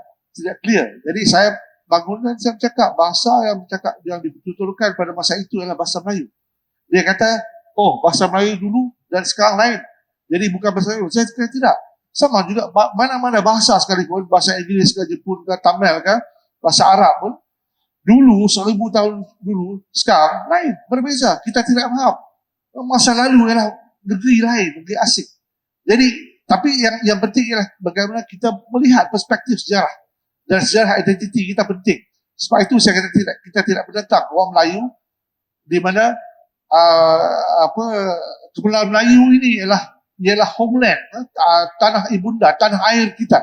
clear. Jadi saya bangunan saya cakap bahasa yang dituturkan pada masa itu adalah bahasa Melayu. Dia kata, oh bahasa Melayu dulu dan sekarang lain. Jadi bukan bahasa Melayu. Saya kata tidak. Sama juga mana-mana bahasa sekalipun, bahasa Inggeris ke Jepun ke Tamil ke bahasa Arab pun, dulu 1000 tahun dulu, sekarang lain, berbeza. Kita tidak faham. Masa lalu ialah negeri lain, negeri asing. Jadi, tapi yang penting ialah bagaimana kita melihat perspektif sejarah dan sejarah identiti kita penting. Sebab itu saya kata kita tidak menentang orang Melayu di mana Kepulauan Melayu ini ialah homeland, tanah ibunda, tanah air kita.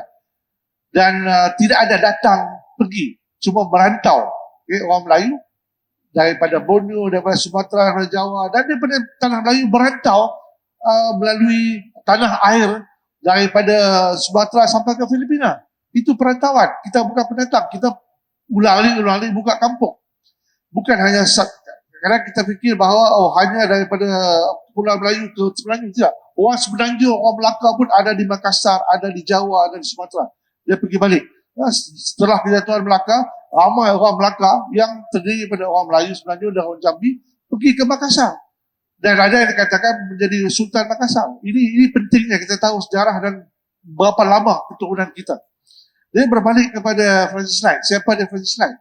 Dan tidak ada datang pergi, cuma merantau. Orang Melayu daripada Borneo, daripada Sumatera, daripada Jawa, dan daripada tanah Melayu merantau melalui tanah air daripada Sumatera sampai ke Filipina. Itu perantauan. Kita bukan pendatang, kita ulang-alik buka kampung. Bukan hanya kadang kita fikir bahawa hanya daripada Pulau Melayu ke Semenanjung. Tidak. Orang Semenanjung, orang Melaka pun ada di Makassar, ada di Jawa, ada di Sumatera. Dia pergi balik. Setelah kejatuhan Melaka, ramai orang Melaka yang terdiri pada orang Melayu, Semenanjung dan orang Jambi pergi ke Makassar. Dan ada yang dikatakan menjadi Sultan Makassar. Ini pentingnya kita tahu sejarah dan berapa lama keturunan kita. Jadi berbalik kepada Francis Knight. Siapa dia Francis Knight?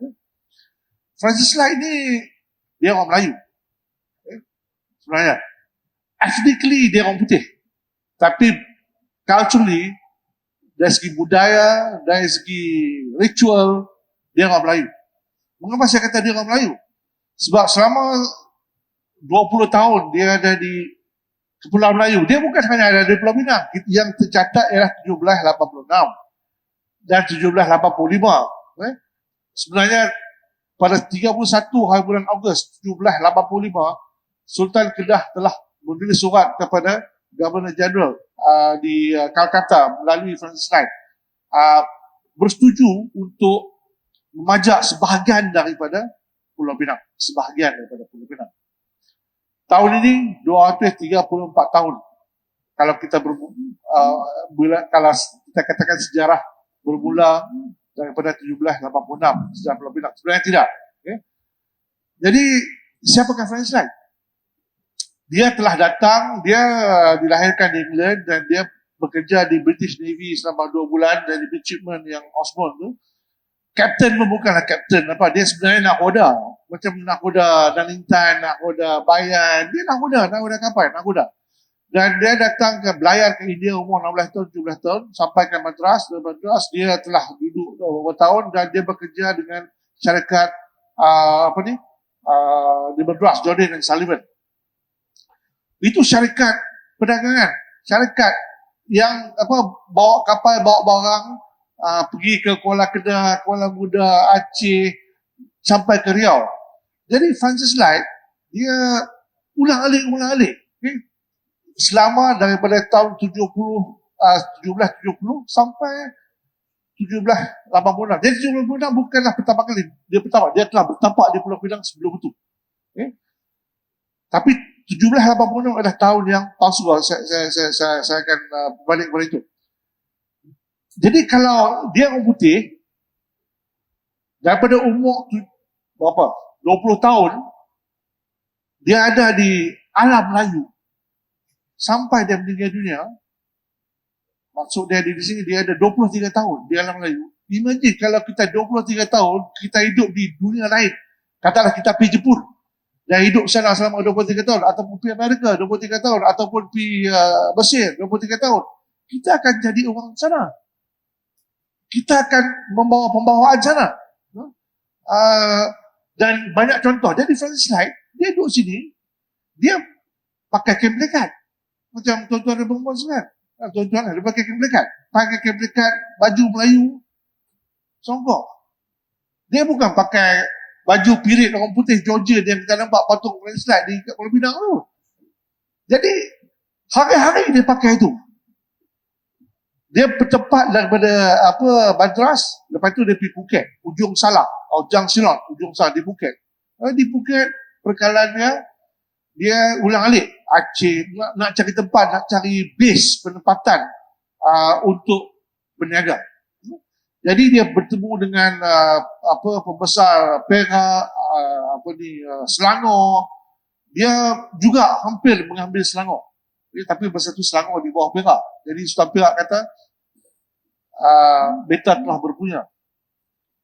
Francis Knight ni dia orang Melayu. Sebenarnya. Ethnically dia orang putih. Tapi culturally, dari segi budaya, dari segi ritual, dia orang Melayu. Mengapa saya kata dia orang Melayu? Sebab selama 20 tahun dia ada di Kepulauan Melayu. Dia bukan hanya ada di Pulau Pinang. Yang tercatat ialah 1786 dan 1785. Sebenarnya pada 31 hari bulan Ogos 1785, Sultan Kedah telah menulis surat kepada Governor General di Calcutta melalui Francis Knight bersetuju untuk memajak sebahagian daripada Pulau Pinang. Sebahagian daripada Pulau Pinang. Tahun ini 234 tahun. Kalau kita kalau kita katakan sejarah bermula daripada 1786 sejarah Pulau Pinang. Sebenarnya tidak. Okay? Jadi siapakah Francis Knight? Dia telah datang, dia dilahirkan di England dan dia bekerja di British Navy selama 2 bulan dari midshipman yang Osborne tu. Kapten pun bukanlah kapten apa, dia sebenarnya nakhoda. Macam nakhoda Dalintan, nakhoda Bayan, dia nakhoda kapal, nakhoda. Dan dia datang ke belayar ke India umur 16 tahun, 17 tahun, sampai ke Madras. Di Madras dia telah duduk beberapa tahun dan dia bekerja dengan syarikat di Madras, Jordan dan Sullivan. Itu syarikat perdagangan, syarikat yang bawa kapal, bawa barang, pergi ke Kuala Kedah, Kuala Muda, Aceh, sampai ke Riau. Jadi Francis Knight, dia ulang-alik. Okay? Selama daripada tahun 1770 sampai 1786. Jadi 1786 bukanlah pertama kali dia telah bertapak di Pulau Pinang sebelum itu. Okay? Tapi 1786 adalah tahun yang palsu. Saya akan balik kepada itu. Jadi kalau dia orang putih, daripada umur berapa? 20 tahun, dia ada di alam Melayu. Sampai dia meninggal dunia, maksud dia di sini, dia ada 23 tahun di alam Melayu. Imagine kalau kita 23 tahun, kita hidup di dunia lain. Katakanlah kita pergi Jepun, dan hidup sana selama 23 tahun, ataupun pergi Amerika 23 tahun, ataupun pergi Mesir 23 tahun. Kita akan jadi orang sana. Kita akan membawa pembawaan sana. Dan banyak contoh. Jadi Francis Knight, dia duduk sini, dia pakai kain pelikat. Macam tuan-tuan dan perempuan sekarang. Tuan-tuan dia pakai kain pelikat. Pakai kain pelikat, baju Melayu, songkok. Dia bukan pakai baju pirit orang putih Georgia yang kita nampak patung Francis Knight di Pulau Pinang tu. Jadi, hari-hari dia pakai itu. Dia bertempat daripada Madras, lepas tu dia pergi Phuket, ujung Salak, Ujung Silon, ujung Salak di Phuket. Di Phuket perkalaannya dia ulang-alik Aceh, nak cari tempat, nak cari base penempatan untuk berniaga. Jadi dia bertemu dengan pembesar Perak, Selangor. Dia juga hampir mengambil Selangor. Tapi bersatu Selangor di bawah Perak. Jadi Sultan Perak kata beta telah berpunya.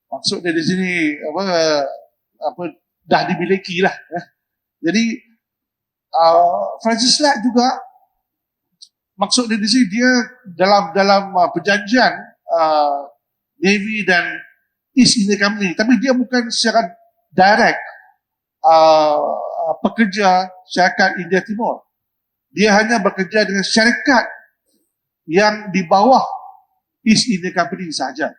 Maksud dia di sini dah dimiliki lah. Jadi Francis Light juga maksud dia di sini dia dalam perjanjian Navy dan East India Company, tapi dia bukan secara direct pekerja syarikat India Timur. Dia hanya bekerja dengan syarikat yang di bawah East India Company sahaja.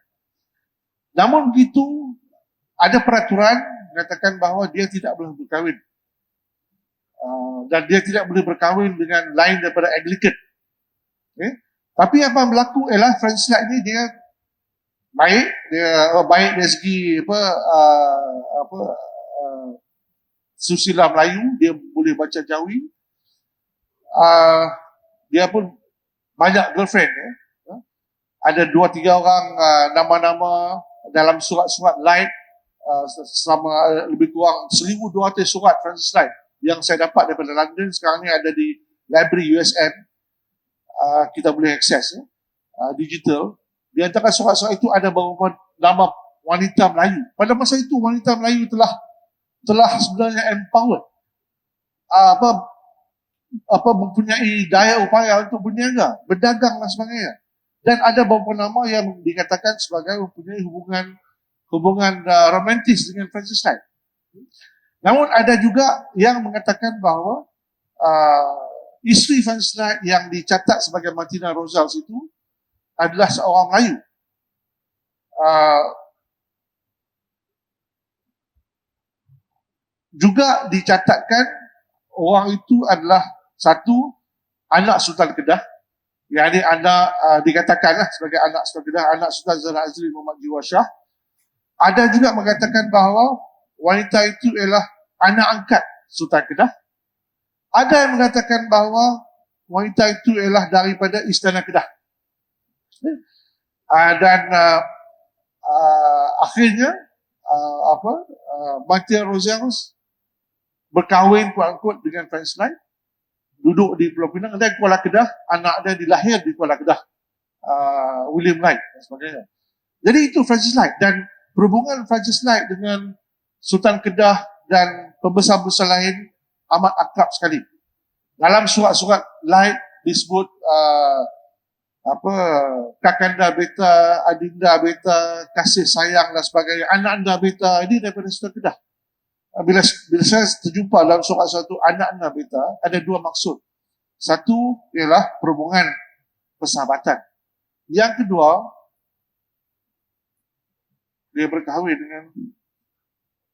Namun begitu, ada peraturan mengatakan bahawa dia tidak boleh berkahwin. Dan dia tidak boleh berkahwin dengan lain daripada Anglican. Okay? Tapi apa yang berlaku ialah Francis Light ini dia baik dari segi susila Melayu, dia boleh baca Jawi. Dia pun banyak girlfriend. Ada 2-3 orang nama-nama dalam surat-surat Light selama lebih kurang 1,200 surat Francis Light yang saya dapat daripada London. Sekarang ni ada di Library USM. Kita boleh akses digital. Di antara surat-surat itu ada beberapa nama wanita Melayu. Pada masa itu wanita Melayu telah sebenarnya empowered. Mempunyai daya upaya untuk berniaga, berdagang dan sebagainya. Dan ada beberapa nama yang dikatakan sebagai mempunyai hubungan romantis dengan Francis Light. Namun ada juga yang mengatakan bahawa isteri Francis Light yang dicatat sebagai Martina Rosales itu adalah seorang Melayu. Juga dicatatkan orang itu adalah satu anak Sultan Kedah, yang ini dikatakanlah sebagai anak Sultan Kedah, anak Sultan Zahra Azli Muhammad Jiwa Shah. Ada juga mengatakan bahawa wanita itu ialah anak angkat Sultan Kedah. Ada yang mengatakan bahawa wanita itu ialah daripada Istana Kedah. Dan akhirnya Martina Rosales berkahwin kuat-kuat dengan Francis Light, duduk di Pulau Pinang dan Kuala Kedah. Anak dia dilahir di Kuala Kedah, William Light dan sebagainya. Jadi itu Francis Light, dan perhubungan Francis Light dengan Sultan Kedah dan pembesar-pembesar lain amat akrab sekali. Dalam surat-surat Light disebut Kakanda Beta, Adinda Beta, kasih sayang dan sebagainya. Anak anda Beta ini daripada Sultan Kedah. Bila saya terjumpa dalam surat-surat itu anak anda Beta, ada dua maksud. Satu ialah perhubungan persahabatan. Yang kedua, dia berkahwin dengan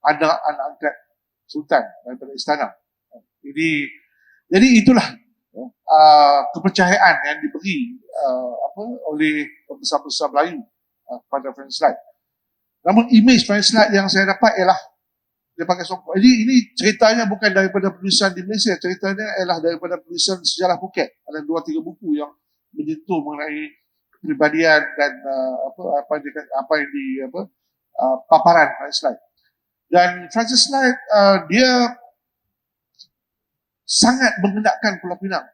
anak angkat Sultan daripada istana. Jadi itulah kepercayaan yang diberi oleh pembesar-pembesar Melayu kepada Francis Light. Namun imej Francis Light yang saya dapat ialah dia pakai songkok. Jadi ini ceritanya bukan daripada penulisan di Malaysia, ceritanya ialah daripada penulisan sejarah Phuket. Ada 2-3 buku yang menyentuh mengenai kepribadian dan paparan Francis Light. Dan Francis Light dia sangat mengendakkan Pulau Pinang.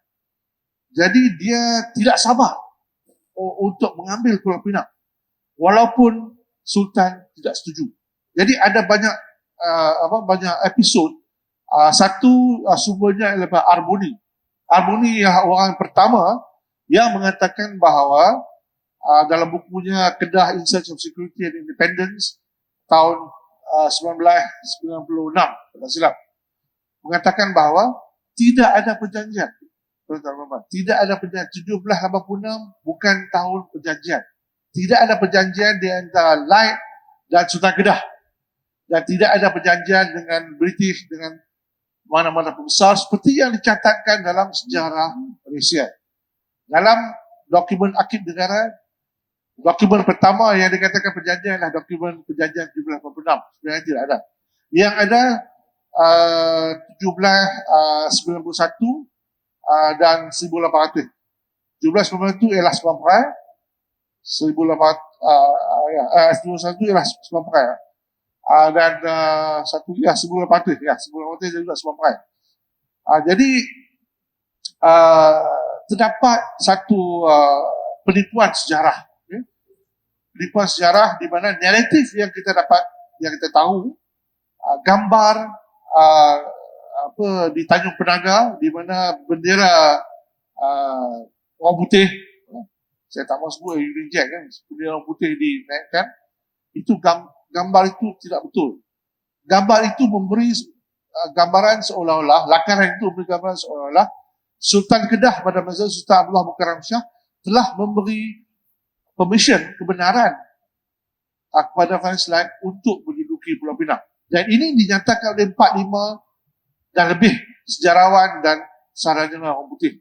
Jadi dia tidak sabar untuk mengambil Pulau Pinang walaupun Sultan tidak setuju. Jadi ada banyak episod. Satu sumbernya adalah Arboni. Arboni yang orang pertama yang mengatakan bahawa dalam bukunya Kedah in Search of Security and Independence tahun 1996, tidak silap, mengatakan bahawa tidak ada perjanjian. Tidak ada perjanjian. 1786 bukan tahun perjanjian. Tidak ada perjanjian di antara Light dan Sultan Kedah. Dan tidak ada perjanjian dengan British, dengan mana-mana pembesar seperti yang dicatatkan dalam sejarah Malaysia. Dalam dokumen akhir negara, dokumen pertama yang dikatakan perjanjian adalah dokumen perjanjian 1786. Sebenarnya tidak ada. Yang ada 1791 dan 1800. 1791 ialah 9 Perai, S21 ialah Sebuah Perai. Dan satu Sebuah Patih, Sebuah Patih juga Sebuah Perai. Jadi terdapat satu penipuan sejarah, penipuan sejarah di mana naratif yang kita dapat, yang kita tahu, gambar di Tanjung Penaga di mana bendera orang putih, saya tak mahu sebut Union Jack kan, bendera orang putih dinaikkan, itu gambar itu tidak betul. Gambar itu memberi gambaran seolah-olah, lakaran itu memberi gambaran seolah-olah Sultan Kedah pada masa Sultan Abdullah Mukarram Shah telah memberi permission, kebenaran kepada French Line untuk menduduki Pulau Pinang. Dan ini dinyatakan oleh 45 dan lebih sejarawan dan sarjana orang putih.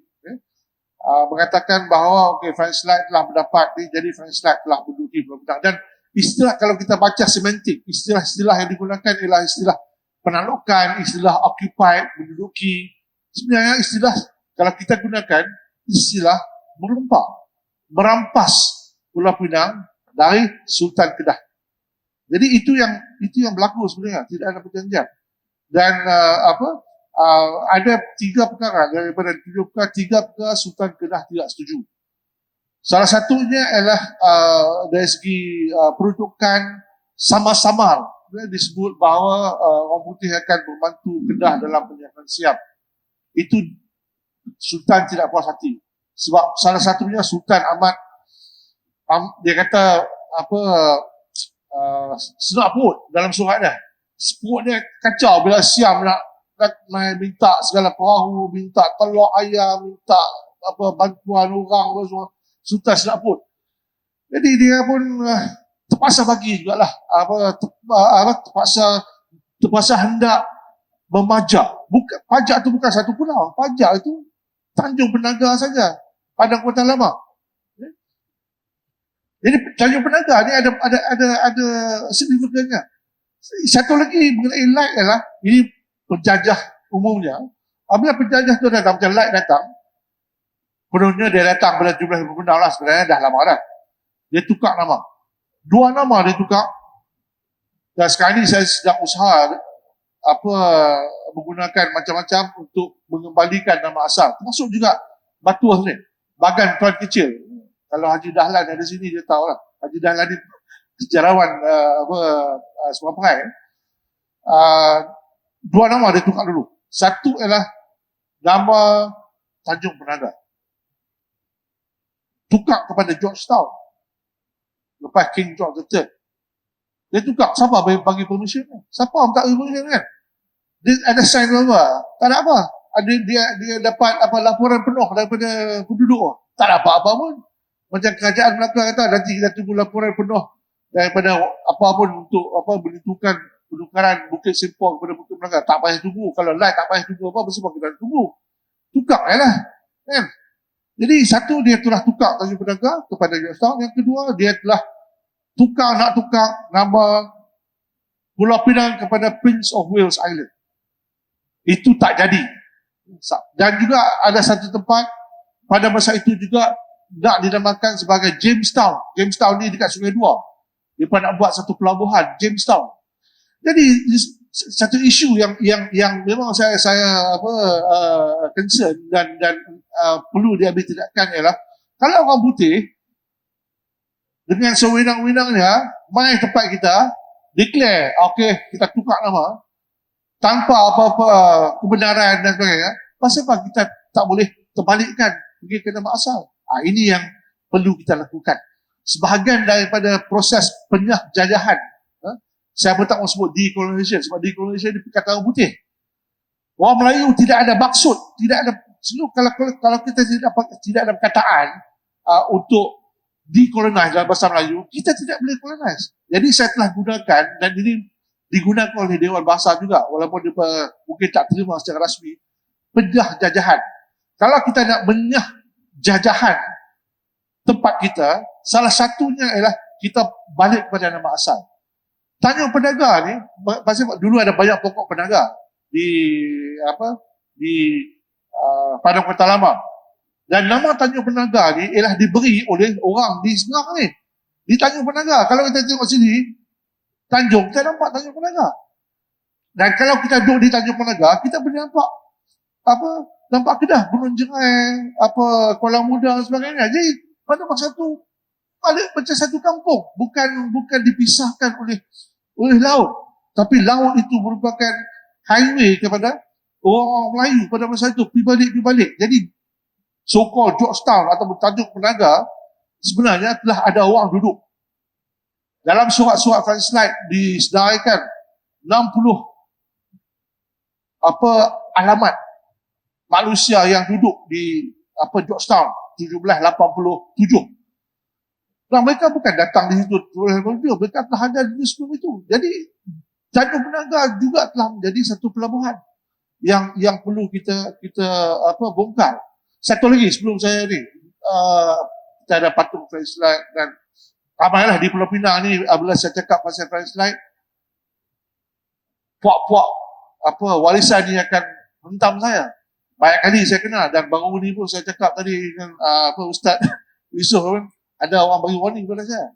Mengatakan bahawa French Line telah mendapat, jadi French Line telah menduduki Pulau Pinang. Dan istilah, kalau kita baca semantik, istilah-istilah yang digunakan ialah istilah penaklukan, istilah occupied, menduduki. Sebenarnya istilah, kalau kita gunakan istilah merampas Pulau Pinang dari Sultan Kedah. Jadi itu yang berlaku sebenarnya, tidak ada perjanjian. Dan ada 3 perkara daripada 7 perkara, 3 perkara Sultan Kedah tidak setuju. Salah satunya ialah dari segi peruntukan samar-samar. Disebut bahawa orang putih akan membantu Kedah dalam penyiapan siap. Itu Sultan tidak puas hati. Sebab salah satunya Sultan Ahmad, dia kata senak perut dalam suratnya. Perut dia kacau bila Siam nak minta segala perahu, minta telur ayam, minta bantuan orang semua. Sultan senak perut. Jadi dia pun terpaksa bagi jugalah, terpaksa hendak memajak. Pajak itu bukan satu pulau, pajak itu Tanjung Penaga saja, Padang Kota Lama. Jadi Tanjung Penaga ni ada signifikannya. Satu lagi mengenai light ialah ini penjajah umumnya. Apabila penjajah tu datang, macam light datang, penuhnya dia datang pada jumlah pembunuh lah, sebenarnya dah lama dah. Dia tukar nama. 2 nama dia tukar. Dan sekarang ni saya sedang usaha menggunakan macam-macam untuk mengembalikan nama asal. Termasuk juga Batuah ni, Bagan Tuan Kecil. Kalau Haji Dahlan ada sini dia tahu lah. Haji Dahlan ni sejarawan Sebuah Perai. 2 nama dia tukar dulu. Satu ialah nama Tanjung Penaga. Tukar kepada Georgetown. Lepas King George III. Dia tukar. Siapa bagi permission? Siapa tak bagi permission kan? Dia ada sign apa? Tak ada apa. Dia dapat laporan penuh daripada penduduk. Tak ada apa-apa pun. Macam kerajaan Melaka kata, nanti kita tunggu laporan penuh daripada apa pun untuk menentukan penukaran Bukit Sempong kepada Bukit Melaka. Tak payah tunggu. Kalau lain tak payah tunggu apa, sebab kita tunggu. Tukar lah. Kan? Jadi satu, dia telah tukar Tanjung Penaga kepada Georgetown. Yang kedua, dia telah nak tukar nama Pulau Pinang kepada Prince of Wales Island. Itu tak jadi. Dan juga ada satu tempat pada masa itu juga nak dinamakan sebagai Jamestown. Jamestown ni dekat Sungai Dua. Mereka nak buat satu pelabuhan, Jamestown. Jadi satu isu yang memang saya concern dan perlu diambil tindakan ialah kalau orang putih dengan sewenang-wenangnya mai tempat kita, declare, okey, kita tukar nama tanpa apa-apa kebenaran dan sebagainya, pasal apa kita tak boleh terbalikkan pergi ke nama asal? Ini yang perlu kita lakukan. Sebahagian daripada proses penjajahan. Saya pun tak mahu sebut decolonization, sebab decolonization ini perkataan orang putih. Orang Melayu tidak ada maksud, tidak ada kalau kita tidak ada perkataan untuk decolonize dalam bahasa Melayu, kita tidak boleh colonize. Jadi saya telah gunakan, dan ini digunakan oleh Dewan Bahasa juga, walaupun dia mungkin tak terima secara rasmi, penyah jajahan. Kalau kita nak menyah jajahan tempat kita, salah satunya ialah kita balik kepada nama asal. Tanjung Penaga ni, pasal dulu ada banyak pokok penaga di Padang Kota Lama. Dan nama Tanjung Penaga ni ialah diberi oleh orang di seberang ni. Di Tanjung Penaga. Kalau kita tengok sini, Tanjung, kita nampak Tanjung Penaga. Dan kalau kita duduk di Tanjung Penaga, kita boleh nampak nampak Kedah, Gunung Jerai, Kuala Muda dan sebagainya. Jadi pada masa tu balik macam satu kampung, bukan dipisahkan oleh laut, tapi laut itu merupakan highway kepada orang Melayu pada masa itu, pergi balik. Jadi so-called Georgetown atau Tanjung Penaga sebenarnya telah ada orang duduk. Dalam surat-surat translate disedaikan 60 alamat manusia yang duduk di Georgetown 1787. Dan mereka bukan datang di situ, mereka telah ada di sebelum itu. Jadi Tanjung Penaga juga telah menjadi satu pelabuhan yang perlu kita bongkar. Satu lagi sebelum saya ni, kita ada patung flashlight dan ramailah di Pulau Pinang ni apabila saya cakap pasal flashlight, puak-puak warisan ni akan hentam saya. Banyak kali saya kenal dan baru ni pun saya cakap tadi dengan Ustaz Yusof kan, ada orang bagi warning kepada saya.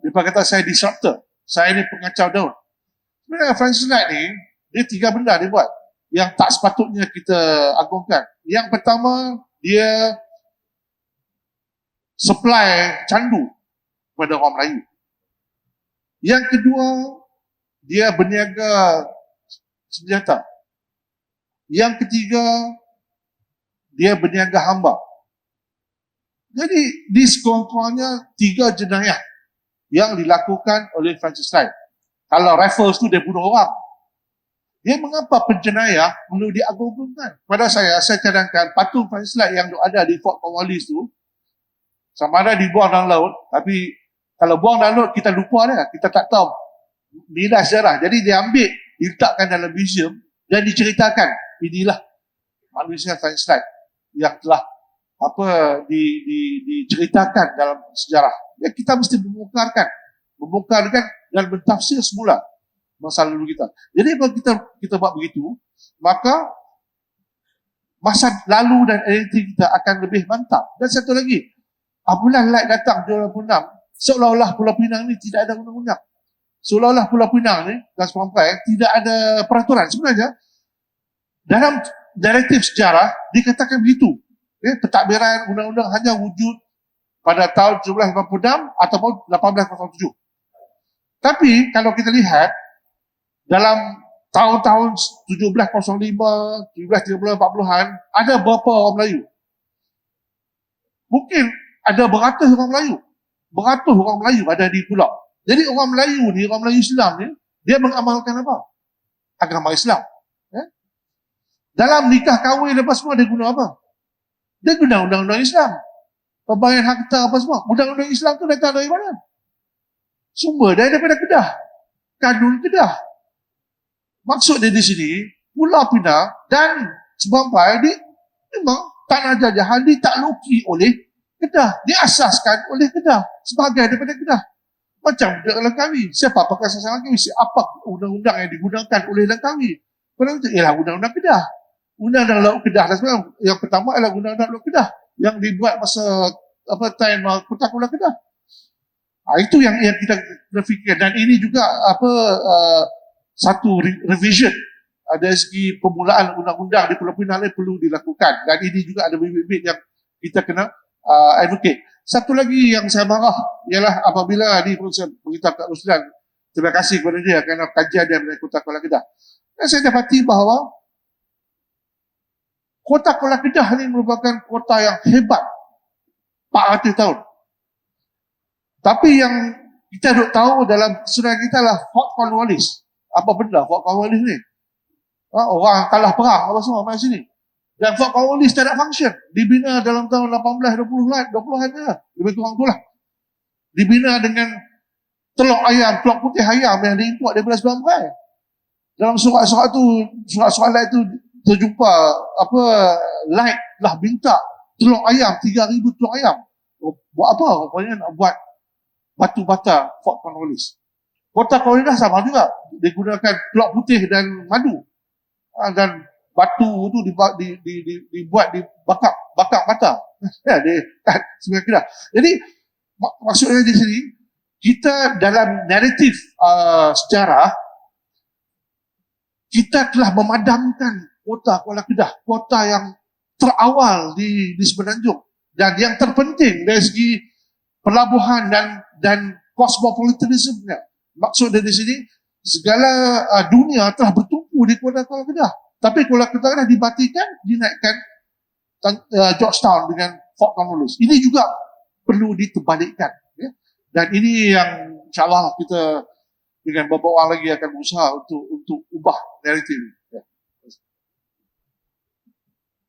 Dia kata saya disruptor, saya ni pengacau daun. Sebenarnya flashlight ni, dia 3 benda dia buat yang tak sepatutnya kita agungkan. Yang pertama, dia supply candu kepada orang Melayu. Yang kedua, dia berniaga senjata. Yang ketiga, dia berniaga hamba. Jadi, di sekurang-kurangnya 3 jenayah yang dilakukan oleh Francis Wright. Kalau Raffles tu dia bunuh orang. Dia mengapa penjenayah perlu diagungkan? Pada saya cadangkan patung Francis Wright yang ada di Fort Cornwallis tu, sama ada dibuang dalam laut, tapi kalau buang dalam laut kita lupa dia, kita tak tahu nilai sejarah. Jadi dia ambil, diletakkan dalam museum dan diceritakan, inilah manusia Francis Wright yang telah diceritakan dalam sejarah. Ya, kita mesti membongkarkan dan mentafsir semula masa lalu kita. Jadi kalau kita buat begitu, maka masa lalu dan identiti kita akan lebih mantap. Dan satu lagi, apabila Light datang 2006, seolah-olah Pulau Pinang ni tidak ada undang-undang. Seolah-olah Pulau Pinang ni dan Semampai tidak ada peraturan. Sebenarnya dalam direktif sejarah dikatakan begitu. Pentadbiran undang-undang hanya wujud pada tahun 1786 ataupun 1807. Tapi kalau kita lihat dalam tahun-tahun 1705, 1730, 40-an, ada berapa orang Melayu? Mungkin ada beratus orang Melayu. Beratus orang Melayu ada di pulau. Jadi orang Melayu ni, orang Melayu Islam ni, dia mengamalkan apa? Agama Islam. Dalam nikah kahwin lepas semua dia guna apa? Dia guna undang-undang Islam. Pembagian harta apa semua. Undang-undang Islam tu datang dari mana? Sumber daripada Kedah. Kanun Kedah. Maksud dia di sini, Pulau Pinang dan Semampai dia memang tanah jajahan ditakluki oleh Kedah. Diasaskan oleh Kedah. Sebagai daripada Kedah. Macam Langkawi. Siapa pakai asas Langkawi? Apa undang-undang yang digunakan oleh Langkawi? Pada itu ialah undang-undang Kedah. Undang-undang Laut Kedah. Yang pertama adalah undang-undang Laut Kedah. Yang dibuat masa time Kota Kuala Kedah. Itu yang kita fikirkan. Dan ini juga satu revision dari segi permulaan undang-undang di Pulau Pinang perlu dilakukan. Dan ini juga ada bibit-bibit yang kita kena advocate. Satu lagi yang saya marah ialah apabila ni pun saya beritahu Kak Ruslan, terima kasih kepada dia kerana kajian dia mengenai Kota Kuala Kedah. Dan saya dapati bahawa Kota Kuala Kedah ni merupakan kota yang hebat 400 tahun. Tapi yang kita duk tahu dalam surat kita adalah Fort Cornwallis. Apa benda Fort Cornwallis ni? Orang kalah perang apa semua main sini. Dan Fort Cornwallis tak ada function. Dibina dalam tahun 1820-an je. Lebih kurang tu lah. Dibina dengan telur putih ayam yang diimport daripada Semampai. Dalam surat-surat Light tu terjumpa Light lah minta telur ayam, 3,000 telur ayam. Buat apa? Rupanya nak buat batu bata Fort Cornwallis. Kota Cornwallis sama juga. Digunakan telur putih dan madu. Dan batu tu dibuat dibakar bata. Sebenarnya Kedah. Jadi Maksudnya di sini, kita dalam naratif sejarah, kita telah memadamkan kota Kuala Kedah, kota yang terawal di Semenanjung dan yang terpenting dari segi pelabuhan dan cosmopolitanism-nya. Maksud dari sini, segala dunia telah bertumpu di Kuala Kedah. Tapi Kuala Kedah dimatikan, dinaikkan Georgetown dengan Fort Cornwallis. Ini juga perlu diterbalikkan. Ya. Dan ini yang insyaAllah kita dengan beberapa orang lagi akan berusaha untuk ubah naratif. Ya.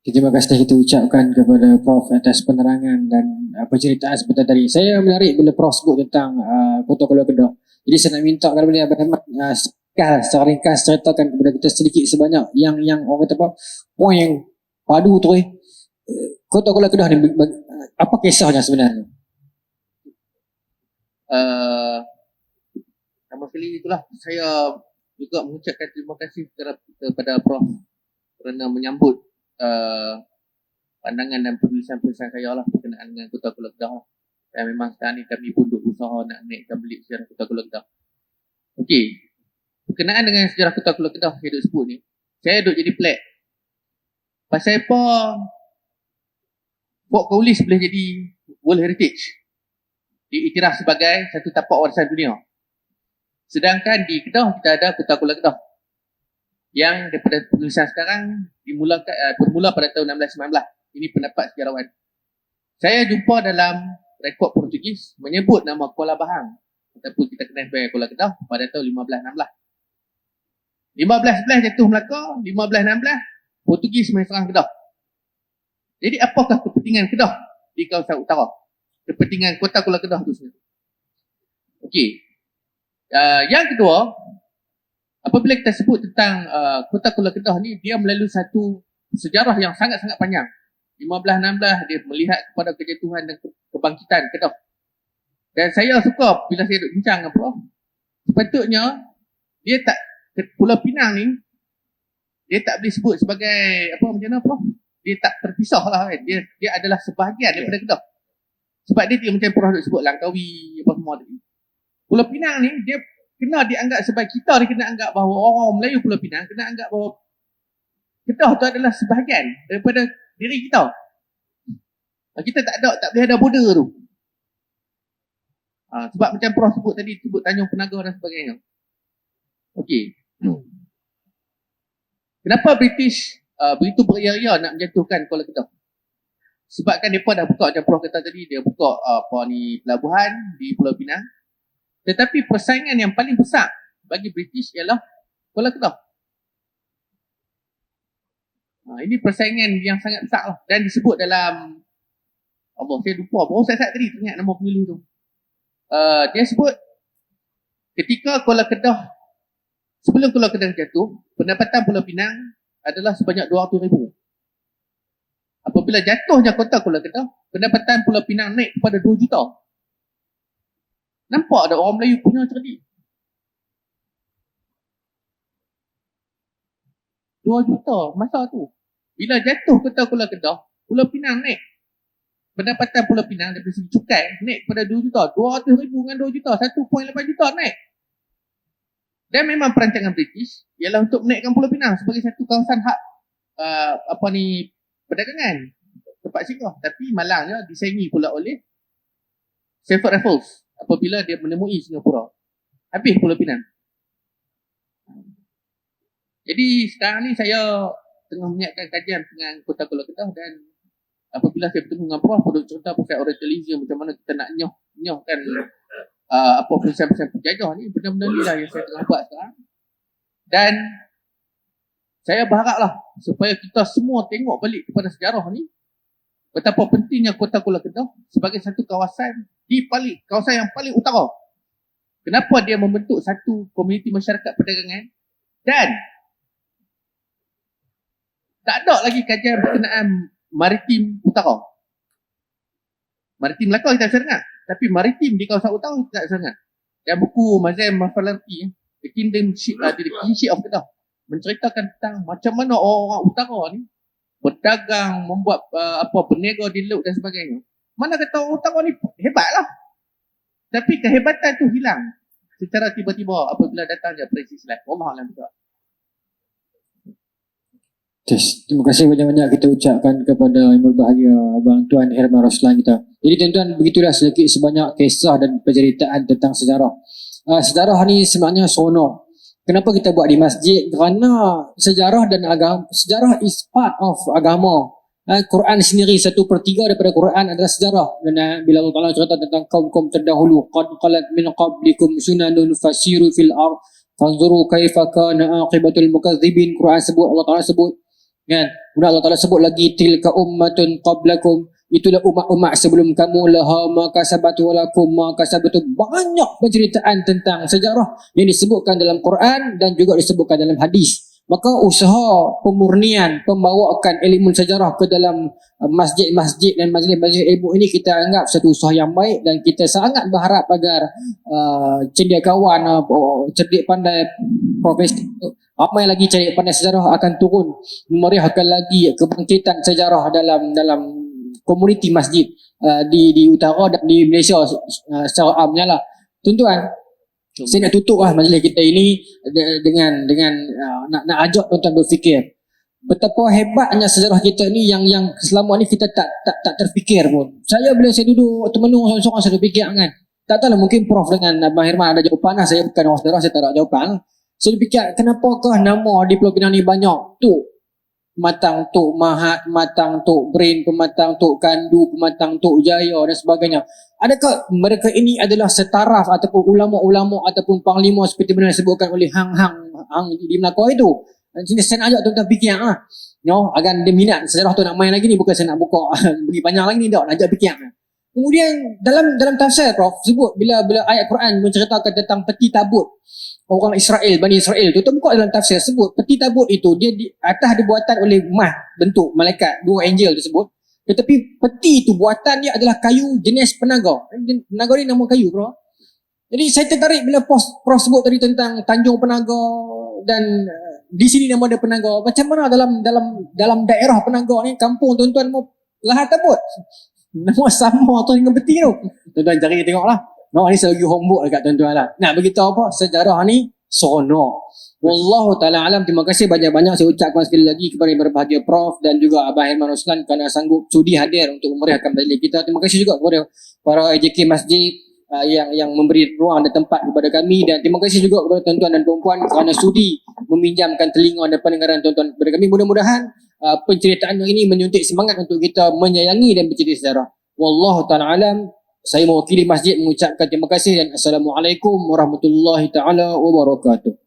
Terima kasih kita ucapkan kepada Prof atas penerangan dan penceritaan sebentar tadi. Saya menarik bila Prof sebut tentang Kota Kuala Kedah. Jadi saya nak minta kepada beliau Abang Ahmad secara ringkas ceritakan kepada kita sedikit sebanyak yang orang kata apa, poin yang padu tu Kota Kuala Kedah ni apa kisahnya sebenarnya? Sama sekali itulah saya juga mengucapkan terima kasih kepada Prof kerana menyambut pandangan dan penulisan-penulisan saya lah berkenaan dengan Kota Kuala Kedah. Dan memang sekarang ni kami pun berusaha nak naikkan belik sejarah Kota Kuala Kedah. Okey, berkenaan dengan sejarah Kota Kuala Kedah saya duk sebut ni, saya duk jadi pelik. Pasal apa Fort Cornwallis boleh jadi World Heritage, diiktiraf sebagai satu tapak warisan dunia. Sedangkan di Kedah kita ada Kota Kuala Kedah yang daripada penulisan sekarang bermula pada tahun 1619. Ini pendapat sejarawan. Saya jumpa dalam rekod Portugis menyebut nama Kuala Bahang ataupun kita kenal sebagai Kuala Kedah pada tahun 1516. 1511 jatuh Melaka, 1516 Portugis menyerang Kedah. Jadi apakah kepentingan Kedah di kawasan utara? Kepentingan Kota Kuala Kedah itu sendiri. Okey. Yang kedua, apabila kita sebut tentang Kota Kuala Kedah ni, dia melalui satu sejarah yang sangat-sangat panjang. 1516 dia melihat kepada kejatuhan dan kebangkitan Kedah. Dan saya suka bila saya duduk bincang dengan Prof, sepatutnya dia tak, Pulau Pinang ni dia tak boleh sebut sebagai apa macam mana Prof? Dia tak terpisah lah kan. Dia adalah sebahagian daripada Kedah. Sebab dia macam Prof duk sebut Langkawi apa semua tadi. Pulau Pinang ni dia kena dianggap sebagai kita, dia kena anggap bahawa orang Melayu Pulau Pinang kena anggap bahawa Kedah tu adalah sebahagian daripada diri kita. Kita tak boleh ada border tu. Sebab macam Prof sebut tadi, sebut Tanjung Penaga dan sebagainya. Okey. Kenapa British begitu beria-ria nak menjatuhkan Kuala Kedah? Sebab kan mereka dah buka, macam Prof kata tadi, dia buka pelabuhan di Pulau Pinang. Tetapi persaingan yang paling besar bagi British ialah Kuala Kedah. Ini persaingan yang sangat besar lah. Dan disebut dalam, Allah saya lupa, baru saya tadi teringat nama penulis tu. Dia sebut ketika Kuala Kedah, sebelum Kuala Kedah jatuh, pendapatan Pulau Pinang adalah sebanyak 200,000. Apabila jatuhnya Kota Kuala Kedah, pendapatan Pulau Pinang naik kepada 2 juta. Nampak ada orang Melayu punya cerdik. 2 juta masa tu. Bila jatuh Kota Kuala Kedah, Pulau Pinang naik. Pendapatan Pulau Pinang dari segi cukai naik kepada 2 juta. 200,000 dengan 2 juta, 1.8 juta naik. Dan memang perancangan British ialah untuk menaikkan Pulau Pinang sebagai satu kawasan hak perdagangan, tempat singgah. Tapi malangnya disaingi pula oleh Stamford Raffles apabila dia menemui Singapura. Habis Pulau Pinang. Jadi sekarang ni saya tengah menyiapkan kajian dengan Kota Kuala Kedah, dan apabila saya bertemu dengan Prof, duk cerita pasal orientalism, macam mana kita nak nyohkan perusahaan-perusahaan penjajah ni, benda-benda ni lah yang saya tengah buat sekarang. Dan saya berharaplah supaya kita semua tengok balik kepada sejarah ni, betapa pentingnya Kota Kuala Kedah sebagai satu kawasan kawasan yang paling utara. Kenapa dia membentuk satu komuniti masyarakat perdagangan, dan tak ada lagi kajian berkenaan maritim utara. Maritim Melaka kita bisa dengar, tapi maritim di kawasan utara kita tak bisa dengar. Dan buku Mazem Mafalarti, The Kingship of Kedah, menceritakan tentang macam mana orang-orang utara ni berdagang, membuat berniaga di laut dan sebagainya. Mana kata orang utara ni hebat lah. Tapi kehebatan tu hilang secara tiba-tiba apabila datangnya Presiden Islam. Allah Alam betul. Terima kasih banyak-banyak kita ucapkan kepada Yang Berbahagia Abang Tuan Herman Roslan kita. Jadi tuan-tuan, begitulah sedikit sebanyak kisah dan penceritaan tentang sejarah. Sejarah ni sebenarnya seronok. Kenapa kita buat di masjid? Kerana sejarah dan agama, sejarah is part of agama. Quran sendiri 1/3 daripada Quran adalah sejarah. Dan bila Allah Ta'ala cerita tentang kaum-kaum terdahulu, qad qalat min qablikum sunanun fasiru fil ard fanzuru kaifa kana aqibatul mukadzibin. Quran sebut, Allah Ta'ala sebut kan. Kemudian Allah Ta'ala sebut lagi tilka ummatun qablakum, itulah umat-umat sebelum kamu, laha ma kasabatu walakum ma kasabatu. Banyak penceritaan tentang sejarah yang disebutkan dalam Quran dan juga disebutkan dalam hadis. Maka usaha pemurnian, pembawaan ilmu sejarah ke dalam masjid-masjid dan majlis-majlis ilmu ini kita anggap satu usaha yang baik, dan kita sangat berharap agar cendekiawan, cerdik pandai, profesor, ramai lagi cerdik pandai sejarah akan turun memeriahkan lagi kebangkitan sejarah dalam komuniti masjid di utara dan di Malaysia secara amnya lah. Tuan-tuan, saya nak tutup lah majlis kita ini dengan nak ajak tuan-tuan berfikir betapa hebatnya sejarah kita ni yang selama ni kita tak terfikir pun. Saya bila saya duduk termenung seorang-seorang, saya fikir kan. Tak tahulah, mungkin Prof dengan Abang Herman ada jawapan lah. Saya bukan orang sejarah, saya tak ada jawapan. Saya fikir kenapakah nama di Pulau Pinang ni banyak tu Pematang Tok Mahat, Pematang Tok Brain, Pematang Tok Kandu, Pematang Tok Jaya dan sebagainya. Adakah mereka ini adalah setaraf ataupun ulama-ulama ataupun panglima seperti mana disebutkan oleh Hang di Melaka itu? Saya nak ajak tuan-tuan fikir agar dia minat sejarah tu, nak main lagi ni, bukan saya nak buka bagi panjang lagi ni, nak ajak fikir. Kemudian dalam tafsir Prof sebut bila ayat Quran menceritakan tentang peti tabut orang Israel, Bani Israel tu, buka dalam tafsir sebut peti tabut itu dia di atas dibuatan oleh bentuk malaikat, 2 angel tersebut. Tetapi peti itu buatan dia adalah kayu jenis penaga. Penaga ni nama kayu, bro. Jadi saya tertarik bila Prof sebut tadi tentang Tanjung Penaga dan di sini nama dia Penaga. Macam mana dalam daerah Penaga ni, kampung tuan-tuan mau Lahad Tabut. Nama sama tu dengan peti tu. Tuan-tuan cari tengoklah. Ni saya lagi homework dekat tuan-tuan lah. Nak beritahu apa? Sejarah ni seronok. Wallahu ta'ala alam. Terima kasih banyak-banyak saya ucapkan sekali lagi kepada Yang Berbahagia Prof dan juga Abang Herman Roslan kerana sanggup sudi hadir untuk memeriahkan majlis kita. Terima kasih juga kepada para AJK Masjid yang memberi ruang dan tempat kepada kami, dan terima kasih juga kepada tuan-tuan dan puan-puan kerana sudi meminjamkan telinga dan pendengaran tuan-tuan kepada kami. Mudah-mudahan penceritaan ini menyuntik semangat untuk kita menyayangi dan mencintai sejarah. Wallahu ta'ala alam. Saya mewakili masjid mengucapkan terima kasih dan Assalamualaikum warahmatullahi taala wabarakatuh.